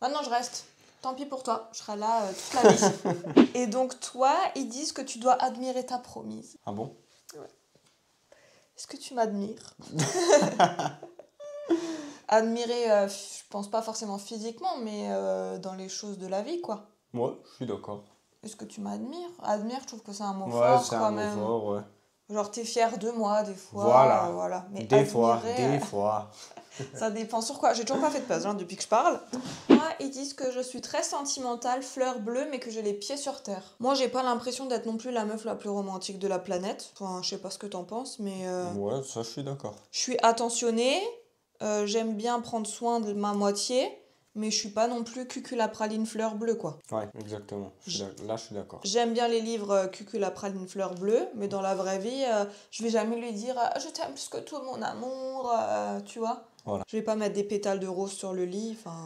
B: maintenant je reste. Tant pis pour toi, je serai là toute la vie. Et donc toi, ils disent que tu dois admirer ta promise.
A: Ah bon?
B: Ouais. Est-ce que tu m'admires? Admirer, je pense pas forcément physiquement, mais dans les choses de la vie, quoi.
A: Ouais, je suis d'accord.
B: Est-ce que tu m'admires? Admire, je trouve que c'est un mot
A: Ouais,
B: fort
A: c'est
B: quand
A: un
B: même.
A: mot fort, ouais.
B: Genre, t'es fier de moi, des fois.
A: Voilà.
B: Mais
A: Des fois.
B: Ça dépend sur quoi. J'ai toujours pas fait de puzzle hein, depuis que je parle. Moi, ils disent que je suis très sentimentale, fleur bleue, mais que j'ai les pieds sur terre. Moi, j'ai pas l'impression d'être non plus la meuf la plus romantique de la planète. Enfin, je sais pas ce que t'en penses, mais...
A: Ouais, ça, je suis d'accord.
B: Je suis attentionnée, j'aime bien prendre soin de ma moitié, mais je suis pas non plus cuculapraline fleur bleue, quoi.
A: Ouais, exactement. Là, je suis d'accord.
B: J'aime bien les livres cuculapraline fleur bleue, mais dans la vraie vie, je vais jamais lui dire je t'aime plus que tout mon amour, tu vois.
A: Voilà.
B: Je vais pas mettre des pétales de rose sur le lit, enfin...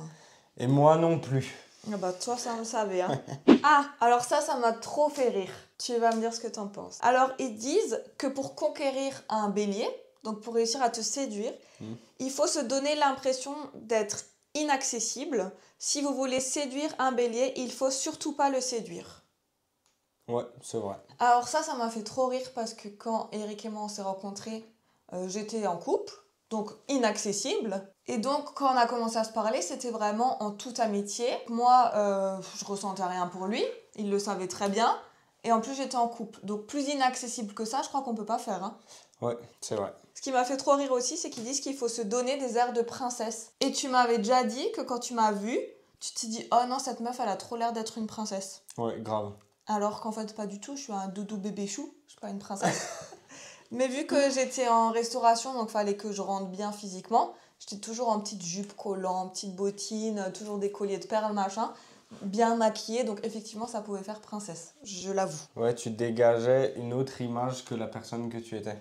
A: Et moi non plus.
B: Ah bah toi, ça on le savait, hein. Ah, alors ça m'a trop fait rire. Tu vas me dire ce que t'en penses. Alors, ils disent que pour conquérir un bélier, donc pour réussir à te séduire, il faut se donner l'impression d'être inaccessible. Si vous voulez séduire un bélier, il faut surtout pas le séduire.
A: Ouais, c'est vrai.
B: Alors ça m'a fait trop rire parce que quand Eric et moi on s'est rencontrés, j'étais en couple, donc inaccessible. Et donc quand on a commencé à se parler, c'était vraiment en toute amitié. Moi, je ressentais rien pour lui, il le savait très bien. Et en plus j'étais en couple, donc plus inaccessible que ça, je crois qu'on peut pas faire. Hein.
A: Ouais, c'est vrai.
B: Ce qui m'a fait trop rire aussi, c'est qu'ils disent qu'il faut se donner des airs de princesse. Et tu m'avais déjà dit que quand tu m'as vue, tu t'es dit « Oh non, cette meuf, elle a trop l'air d'être une princesse. »
A: Ouais, grave.
B: Alors qu'en fait, pas du tout, je suis un doudou bébé chou, je suis pas une princesse. Mais vu que j'étais en restauration, donc fallait que je rentre bien physiquement, j'étais toujours en petite jupe collant, petite bottine, toujours des colliers de perles, machin, bien maquillée, donc effectivement, ça pouvait faire princesse, je l'avoue.
A: Ouais, tu dégageais une autre image que la personne que tu étais.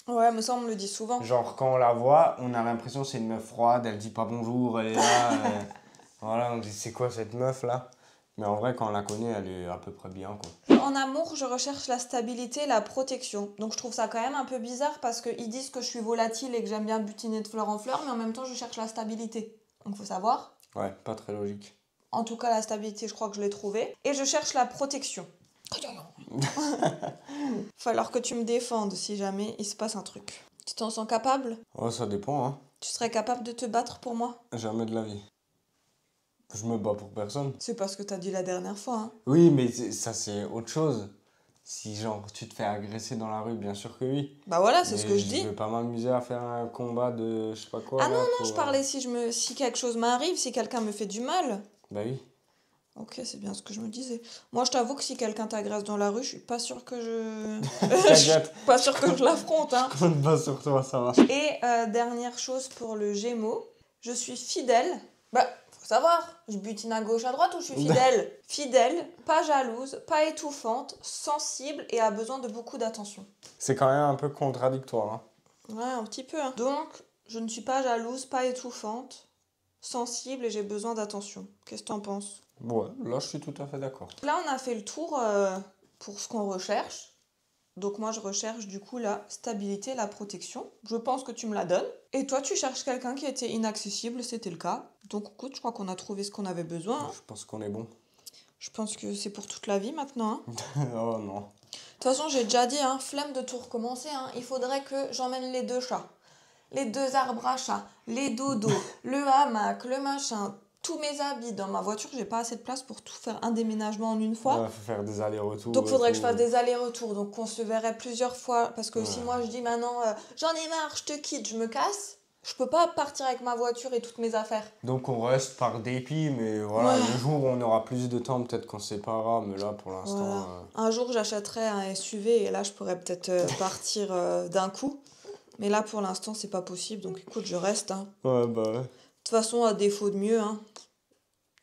B: Ouais, mais ça, on me le dit souvent.
A: Genre, quand on la voit, on a l'impression que c'est une meuf froide, elle dit pas bonjour, elle est là. Voilà, on dit c'est quoi cette meuf là? Mais en vrai, quand on la connaît, elle est à peu près bien, quoi.
B: En amour, je recherche la stabilité et la protection. Donc je trouve ça quand même un peu bizarre parce qu'ils disent que je suis volatile et que j'aime bien butiner de fleur en fleur, mais en même temps, je cherche la stabilité. Donc faut savoir.
A: Ouais, pas très logique.
B: En tout cas, la stabilité, je crois que je l'ai trouvée. Et je cherche la protection. Falloir que tu me défendes si jamais il se passe un truc. Tu t'en sens capable?
A: Oh, ça dépend, hein.
B: Tu serais capable de te battre pour moi?
A: Jamais de la vie. Je me bats pour personne.
B: C'est pas ce que t'as dit la dernière fois, hein.
A: Oui, mais ça, c'est autre chose. Si, genre, tu te fais agresser dans la rue, bien sûr que oui.
B: Bah voilà, c'est
A: Mais
B: ce que je dis.
A: Je vais pas m'amuser à faire un combat de je sais pas quoi.
B: Ah
A: là,
B: non,
A: pour...
B: je parlais si quelque chose m'arrive, si quelqu'un me fait du mal.
A: Bah oui.
B: Ok, c'est bien ce que je me disais. Moi, je t'avoue que si quelqu'un t'agresse dans la rue, je suis pas sûre que je...
A: T'inquiète.
B: Pas sûre que je l'affronte, hein.
A: Je compte pas sur toi, ça va.
B: Et dernière chose pour le Gémeaux, je suis fidèle. Bah, faut savoir, je butine à gauche, à droite ou je suis fidèle? Fidèle, pas jalouse, pas étouffante, sensible et a besoin de beaucoup d'attention.
A: C'est quand même un peu contradictoire, hein.
B: Ouais, un petit peu. Hein. Donc, je ne suis pas jalouse, pas étouffante, sensible et j'ai besoin d'attention. Qu'est-ce que t'en penses?
A: Ouais, là, je suis tout à fait d'accord.
B: Là, on a fait le tour pour ce qu'on recherche. Donc moi, je recherche du coup la stabilité, la protection. Je pense que tu me la donnes. Et toi, tu cherches quelqu'un qui était inaccessible, c'était le cas. Donc écoute, je crois qu'on a trouvé ce qu'on avait besoin. Hein.
A: Je pense qu'on est bon.
B: Je pense que c'est pour toute la vie maintenant. Hein.
A: Oh non.
B: De toute façon, j'ai déjà dit, hein, flemme de tout recommencer. Hein. Il faudrait que j'emmène les 2 chats. Les 2 arbres à chat, les dodos, le hamac, le machin... Tous mes habits dans ma voiture, j'ai pas assez de place pour tout faire un déménagement en une fois.
A: Ouais, faut faire des allers-retours.
B: Donc faudrait que je fasse des allers-retours. Donc on se verrait plusieurs fois. Parce que si moi je dis maintenant j'en ai marre, je te quitte, je me casse, je peux pas partir avec ma voiture et toutes mes affaires.
A: Donc on reste par dépit, mais voilà, le jour où on aura plus de temps, peut-être qu'on se séparera. Mais là, pour l'instant...
B: Voilà. Un jour j'achèterai un SUV et là je pourrais peut-être partir d'un coup. Mais là pour l'instant c'est pas possible. Donc écoute, je reste. Hein.
A: Ouais, bah ouais.
B: De toute façon, à défaut de mieux, hein,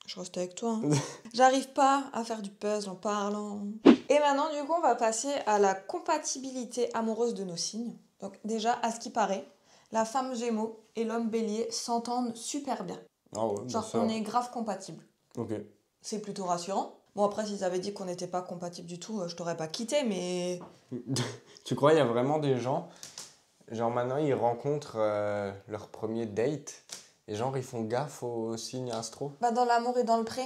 B: je reste avec toi. Hein. J'arrive pas à faire du puzzle en parlant. Et maintenant, du coup, on va passer à la compatibilité amoureuse de nos signes. Donc déjà, à ce qui paraît, la femme Gémeaux et l'homme Bélier s'entendent super bien.
A: Ah ouais,
B: Genre, on est grave compatibles.
A: Ok.
B: C'est plutôt rassurant. Bon, après, s'ils avaient dit qu'on n'était pas compatibles du tout, je t'aurais pas quitté, mais...
A: Tu crois, il y a vraiment des gens, genre maintenant, ils rencontrent leur premier date, et genre, ils font gaffe aux signes astro?
B: Bah, dans l'amour et dans le pré.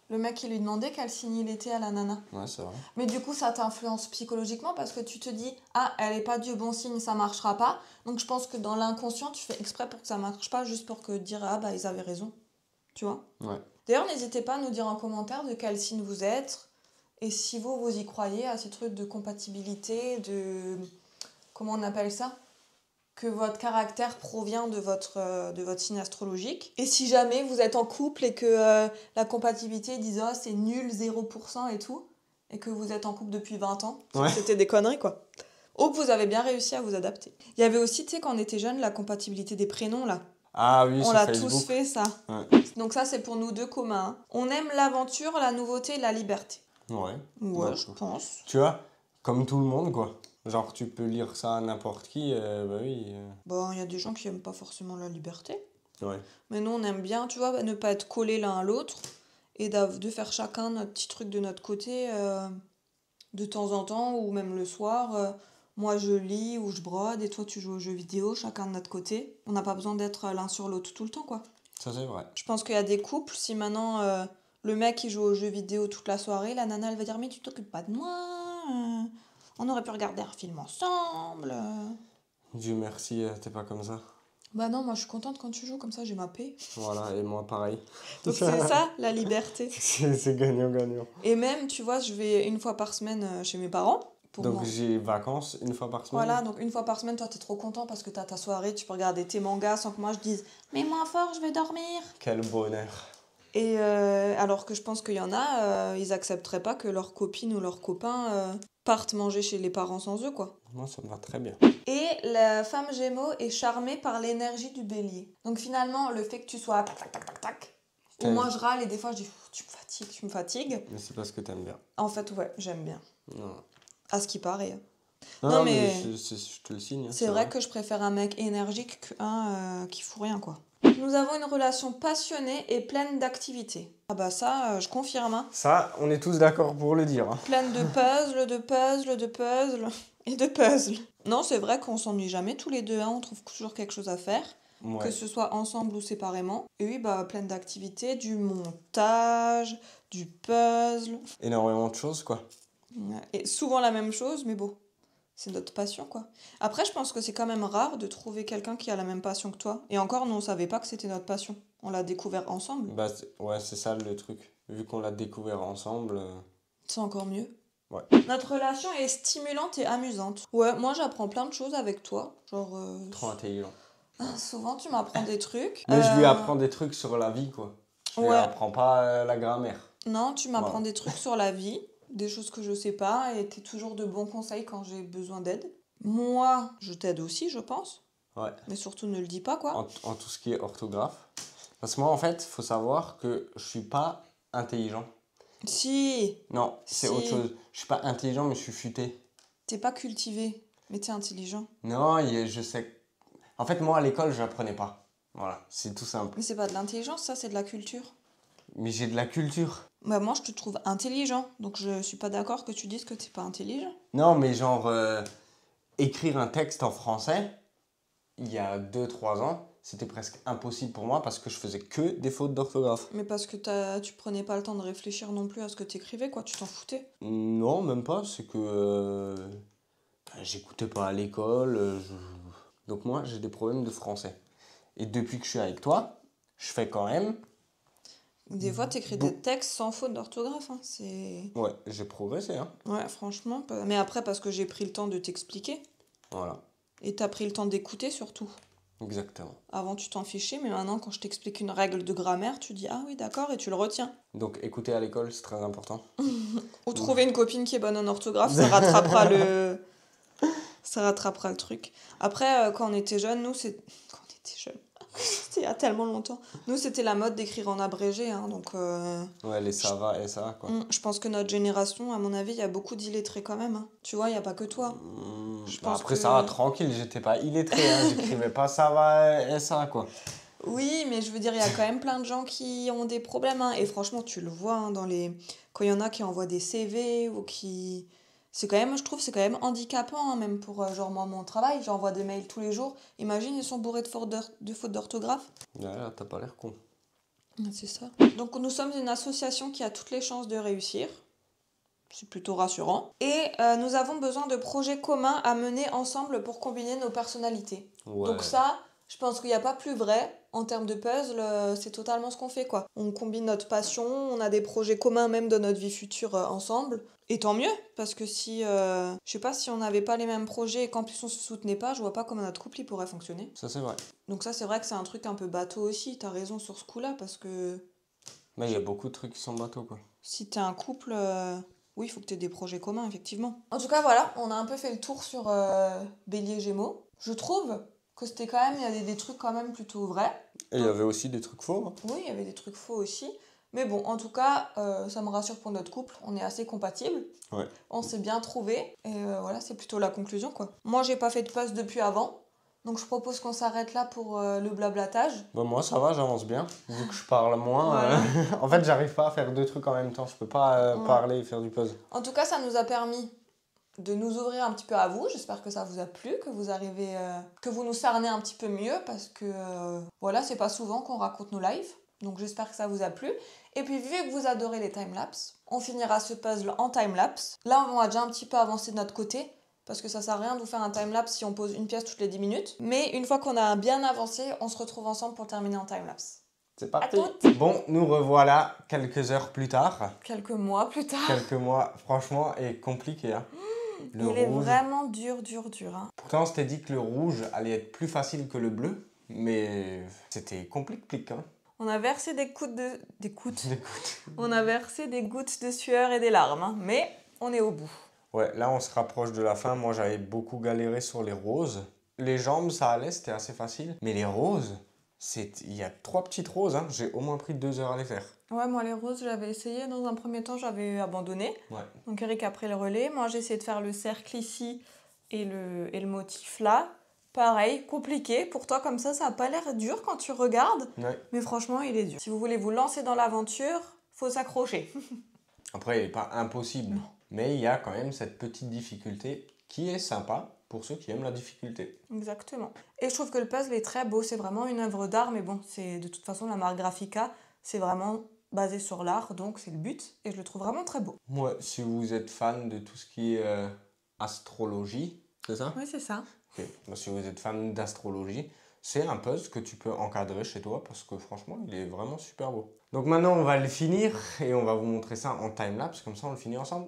B: Le mec, il lui demandait quel signe il était à la nana.
A: Ouais, c'est vrai.
B: Mais du coup, ça t'influence psychologiquement parce que tu te dis « Ah, elle est pas du bon signe, ça marchera pas. » Donc je pense que dans l'inconscient, tu fais exprès pour que ça marche pas, juste pour que dire « Ah, bah, ils avaient raison. » Tu vois?
A: Ouais.
B: D'ailleurs, n'hésitez pas à nous dire en commentaire de quel signe vous êtes et si vous y croyez à ces trucs de compatibilité, comment on appelle ça? Que votre caractère provient de votre signe astrologique. Et si jamais vous êtes en couple et que la compatibilité disent oh, c'est nul, 0% et tout, et que vous êtes en couple depuis 20 ans,
A: Ouais.
B: c'était des conneries quoi. Ou que vous avez bien réussi à vous adapter. Il y avait aussi, tu sais, quand on était jeunes, la compatibilité des prénoms là.
A: Ah oui,
B: On
A: sur
B: l'a
A: Facebook.
B: tous fait ça.
A: Ouais.
B: Donc ça c'est pour nous deux communs. On aime l'aventure, la nouveauté et la liberté.
A: Ouais.
B: Ouais,
A: Donc,
B: je pense.
A: tu vois, comme tout le monde, quoi. Genre, tu peux lire ça à n'importe qui, bah oui.
B: Bon, il y a des gens qui aiment pas forcément la liberté.
A: Ouais.
B: Mais nous, on aime bien, tu vois, ne pas être collés l'un à l'autre et de faire chacun notre petit truc de notre côté de temps en temps ou même le soir. Moi, je lis ou je brode et toi, tu joues aux jeux vidéo, chacun de notre côté. On n'a pas besoin d'être l'un sur l'autre tout le temps, quoi.
A: Ça, c'est vrai.
B: Je pense qu'il y a des couples, si maintenant le mec il joue aux jeux vidéo toute la soirée, la nana elle va dire mais tu t'occupes pas de moi, on aurait pu regarder un film ensemble.
A: Dieu merci, t'es pas comme ça.
B: Bah non, moi je suis contente quand tu joues, comme ça j'ai ma paix.
A: Voilà, et moi, pareil.
B: Donc c'est ça la liberté.
A: C'est gagnant-gagnant.
B: Et même, tu vois, je vais une fois par semaine chez mes parents. Pour
A: Donc,
B: moi.
A: j'ai vacances une fois par semaine.
B: Voilà, donc une fois par semaine, toi t'es trop content parce que t'as ta soirée, tu peux regarder tes mangas sans que moi je dise mais moins fort, je vais dormir.
A: Quel bonheur.
B: Et alors que je pense qu'il y en a, ils accepteraient pas que leur copine ou leur copain partent manger chez les parents sans eux, quoi.
A: Moi, ça me va très bien.
B: Et la femme Gémeaux est charmée par l'énergie du bélier. Donc finalement, le fait que tu sois tac tac tac tac tac, ou moi je râle et des fois je dis tu me fatigues.
A: Mais c'est parce que t'aimes bien.
B: En fait, ouais, j'aime bien.
A: Non.
B: À ce qui paraît.
A: Non,
B: mais
A: je te le signe. Hein,
B: c'est vrai que je préfère un mec énergique qu'un qui fout rien, quoi. Nous avons une relation passionnée et pleine d'activités. Ah bah ça, je confirme. Hein.
A: Ça, on est tous d'accord pour le dire. Hein.
B: Pleine de puzzles, de puzzles, de puzzles et de puzzles. Non, c'est vrai qu'on s'ennuie jamais tous les deux, hein, on trouve toujours quelque chose à faire.
A: Ouais.
B: Que ce soit ensemble ou séparément. Et oui, bah pleine d'activités, du montage, du puzzle.
A: Énormément de choses, quoi.
B: Et souvent la même chose, mais bon. C'est notre passion, quoi. Après, je pense que c'est quand même rare de trouver quelqu'un qui a la même passion que toi. Et encore, nous, on savait pas que c'était notre passion. On l'a découvert ensemble.
A: Bah, ouais, c'est ça le truc. Vu qu'on l'a découvert ensemble.
B: C'est encore mieux.
A: Ouais.
B: Notre relation est stimulante et amusante. Ouais, moi, j'apprends plein de choses avec toi. Genre...
A: Trop intelligent.
B: Souvent, tu m'apprends des trucs.
A: Mais je lui apprends des trucs sur la vie, quoi. Je lui apprends pas la grammaire.
B: Non, tu m'apprends des trucs sur la vie. Des choses que je sais pas et t'es toujours de bons conseils quand j'ai besoin d'aide. Moi, je t'aide aussi, je pense.
A: Ouais.
B: Mais surtout, ne le dis pas, quoi.
A: En tout ce qui est orthographe. Parce que moi, en fait, faut savoir que je suis pas intelligent.
B: Si.
A: Non, c'est autre chose. Je suis pas intelligent, mais je suis futé.
B: T'es pas cultivé, mais t'es intelligent.
A: Non, je sais. En fait, moi, à l'école, je n'apprenais pas. Voilà, c'est tout simple.
B: Mais c'est pas de l'intelligence, ça, c'est de la culture.
A: Mais j'ai de la culture.
B: Bah moi, je te trouve intelligent, donc je suis pas d'accord que tu dises que t'es pas intelligent.
A: Non, mais genre, écrire un texte en français, il y a 2-3 ans, c'était presque impossible pour moi parce que je faisais que des fautes d'orthographe.
B: Mais parce que tu prenais pas le temps de réfléchir non plus à ce que t'écrivais, quoi, tu t'en foutais.
A: Non, même pas, c'est que j'écoutais pas à l'école. Donc moi, j'ai des problèmes de français. Et depuis que je suis avec toi, je fais quand même...
B: Des fois, t'écris des textes sans faute d'orthographe, hein, c'est...
A: Ouais, j'ai progressé, hein.
B: Ouais, franchement. Mais après, parce que j'ai pris le temps de t'expliquer.
A: Voilà.
B: Et t'as pris le temps d'écouter, surtout.
A: Exactement.
B: Avant, tu t'en fichais, mais maintenant, quand je t'explique une règle de grammaire, tu dis « Ah oui, d'accord » et tu le retiens.
A: Donc, écouter à l'école, c'est très important.
B: Ou trouver une copine qui est bonne en orthographe, ça rattrapera le... Ça rattrapera le truc. Après, quand on était jeunes, nous, c'est... Quand on était jeunes... C'était il y a tellement longtemps. Nous, c'était la mode d'écrire en abrégé, hein, donc...
A: Ouais, les ça va et ça, quoi.
B: Je pense que notre génération, à mon avis, il y a beaucoup d'illettrés quand même. Hein. Tu vois, il n'y a pas que toi. Je pense
A: après,
B: que...
A: ça va, tranquille, j'étais pas illettré, hein, j'écrivais pas ça va et ça, quoi.
B: Oui, mais je veux dire, il y a quand même plein de gens qui ont des problèmes. Hein. Et franchement, tu le vois hein, quand il y en a qui envoient des CV ou qui... C'est quand même, je trouve, c'est quand même handicapant, hein, même pour genre moi, mon travail. J'envoie des mails tous les jours. Imagine, ils sont bourrés de fautes d'orthographe.
A: Ouais, là, t'as pas l'air con.
B: C'est ça. Donc, nous sommes une association qui a toutes les chances de réussir. C'est plutôt rassurant. Et nous avons besoin de projets communs à mener ensemble pour combiner nos personnalités.
A: Ouais.
B: Donc ça, Je pense qu'il n'y a pas plus vrai. En termes de puzzle, c'est totalement ce qu'on fait, quoi. On combine notre passion, on a des projets communs même de notre vie future ensemble. Et tant mieux, parce que si, je sais pas, si on n'avait pas les mêmes projets et qu'en plus on se soutenait pas, je vois pas comment notre couple il pourrait fonctionner.
A: Ça, c'est vrai.
B: Donc ça, c'est vrai que c'est un truc un peu bateau aussi. T'as raison sur ce coup-là, parce que
A: Mais il y a beaucoup de trucs qui sont bateaux, quoi.
B: si t'es un couple, oui, il faut que t'aies des projets communs, effectivement. En tout cas, voilà, on a un peu fait le tour sur Bélier Gémeaux. Je trouve que c'était quand même, il y avait des trucs quand même plutôt vrais.
A: Et il y avait aussi des trucs faux. Hein.
B: Oui, il y avait des trucs faux aussi. Mais bon, en tout cas, ça me rassure pour notre couple. On est assez compatibles.
A: Ouais.
B: On s'est bien trouvés. Et voilà, c'est plutôt la conclusion, quoi. Moi, j'ai pas fait de puzzle depuis avant. Donc, je propose qu'on s'arrête là pour le blablatage.
A: Bah, moi, ça va, j'avance bien. Vu que je parle moins.
B: Voilà.
A: En fait, j'arrive pas à faire deux trucs en même temps. Je peux pas parler et faire du puzzle.
B: En tout cas, ça nous a permis de nous ouvrir un petit peu à vous. J'espère que ça vous a plu, que vous arrivez, que vous nous cernez un petit peu mieux, parce que voilà, c'est pas souvent qu'on raconte nos lives. Donc j'espère que ça vous a plu. Et puis vu que vous adorez les timelapses, on finira ce puzzle en timelapse. Là, on a déjà un petit peu avancé de notre côté, parce que ça sert à rien de vous faire un timelapse si on pose une pièce toutes les 10 minutes. Mais une fois qu'on a bien avancé, on se retrouve ensemble pour terminer en timelapse.
A: C'est parti.
B: À toutes.
A: Bon, nous revoilà quelques heures plus tard.
B: Quelques mois plus tard.
A: Quelques mois, franchement, est compliqué. Hein.
B: Il est vraiment dur. Hein.
A: Pourtant, on s'était dit que le rouge allait être plus facile que le bleu, mais c'était compliqué. Hein.
B: On a versé On a versé des gouttes de sueur et des larmes, hein. Mais on est au bout.
A: Ouais, là, on se rapproche de la fin. Moi, j'avais beaucoup galéré sur les roses. Les jambes, ça allait, c'était assez facile. Mais les roses, il y a 3 petites roses. Hein. J'ai au moins pris 2 heures à les faire.
B: Ouais, moi les roses, j'avais essayé. Dans un premier temps, j'avais abandonné.
A: Ouais.
B: Donc Eric a pris le relais. Moi, j'ai essayé de faire le cercle ici et le motif là. Pareil, compliqué. Pour toi, comme ça n'a pas l'air dur quand tu regardes.
A: Ouais.
B: Mais franchement, il est dur. Si vous voulez vous lancer dans l'aventure, faut s'accrocher.
A: Après, il n'est pas impossible.
B: Non.
A: Mais il y a quand même cette petite difficulté qui est sympa pour ceux qui aiment la difficulté.
B: Exactement. Et je trouve que le puzzle est très beau. C'est vraiment une œuvre d'art. Mais bon, c'est de toute façon la marque Graphica. C'est vraiment basé sur l'art. Donc, c'est le but. Et je le trouve vraiment très beau.
A: Ouais, si vous êtes fan de tout ce qui est astrologie, c'est ça?
B: Oui, c'est ça.
A: Ok. Bah, si vous êtes fan d'astrologie, c'est un puzzle que tu peux encadrer chez toi parce que franchement, il est vraiment super beau. Donc maintenant, on va le finir et on va vous montrer ça en timelapse, comme ça on le finit ensemble.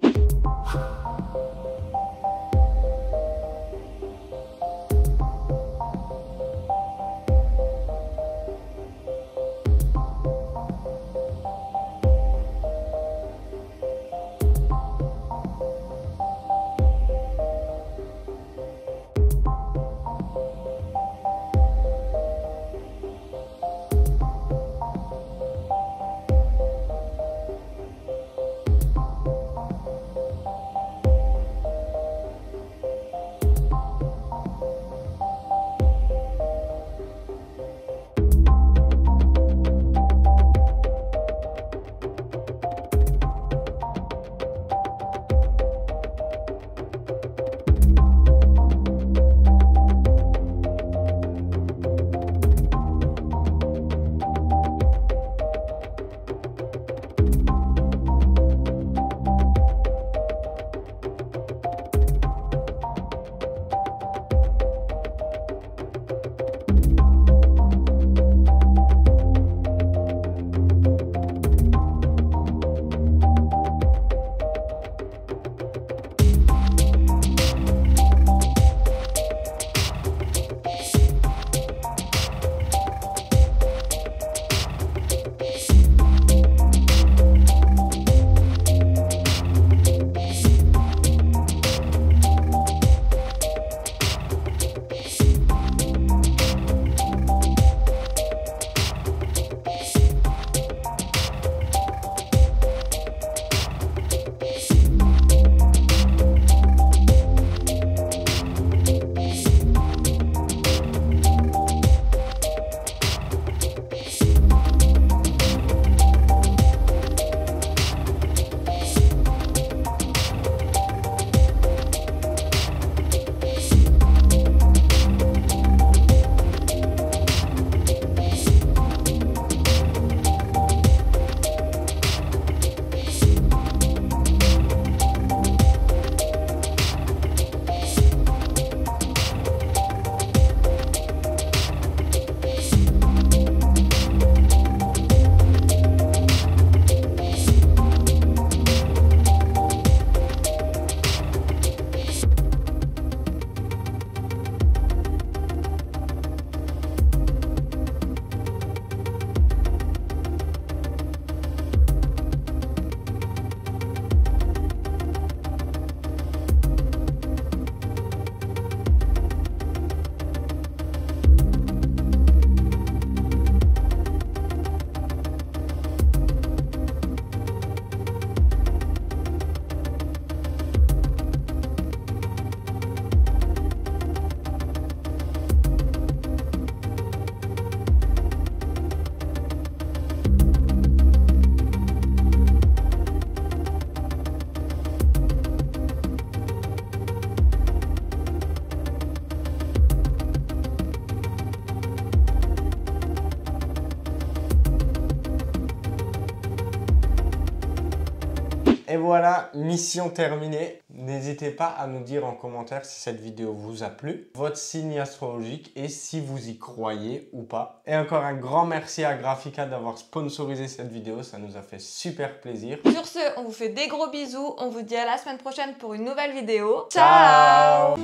A: voilà, mission terminée. N'hésitez pas à nous dire en commentaire si cette vidéo vous a plu, votre signe astrologique et si vous y croyez ou pas. Et encore un grand merci à Graphica d'avoir sponsorisé cette vidéo, ça nous a fait super plaisir.
B: Sur ce, on vous fait des gros bisous, on vous dit à la semaine prochaine pour une nouvelle vidéo.
A: Ciao.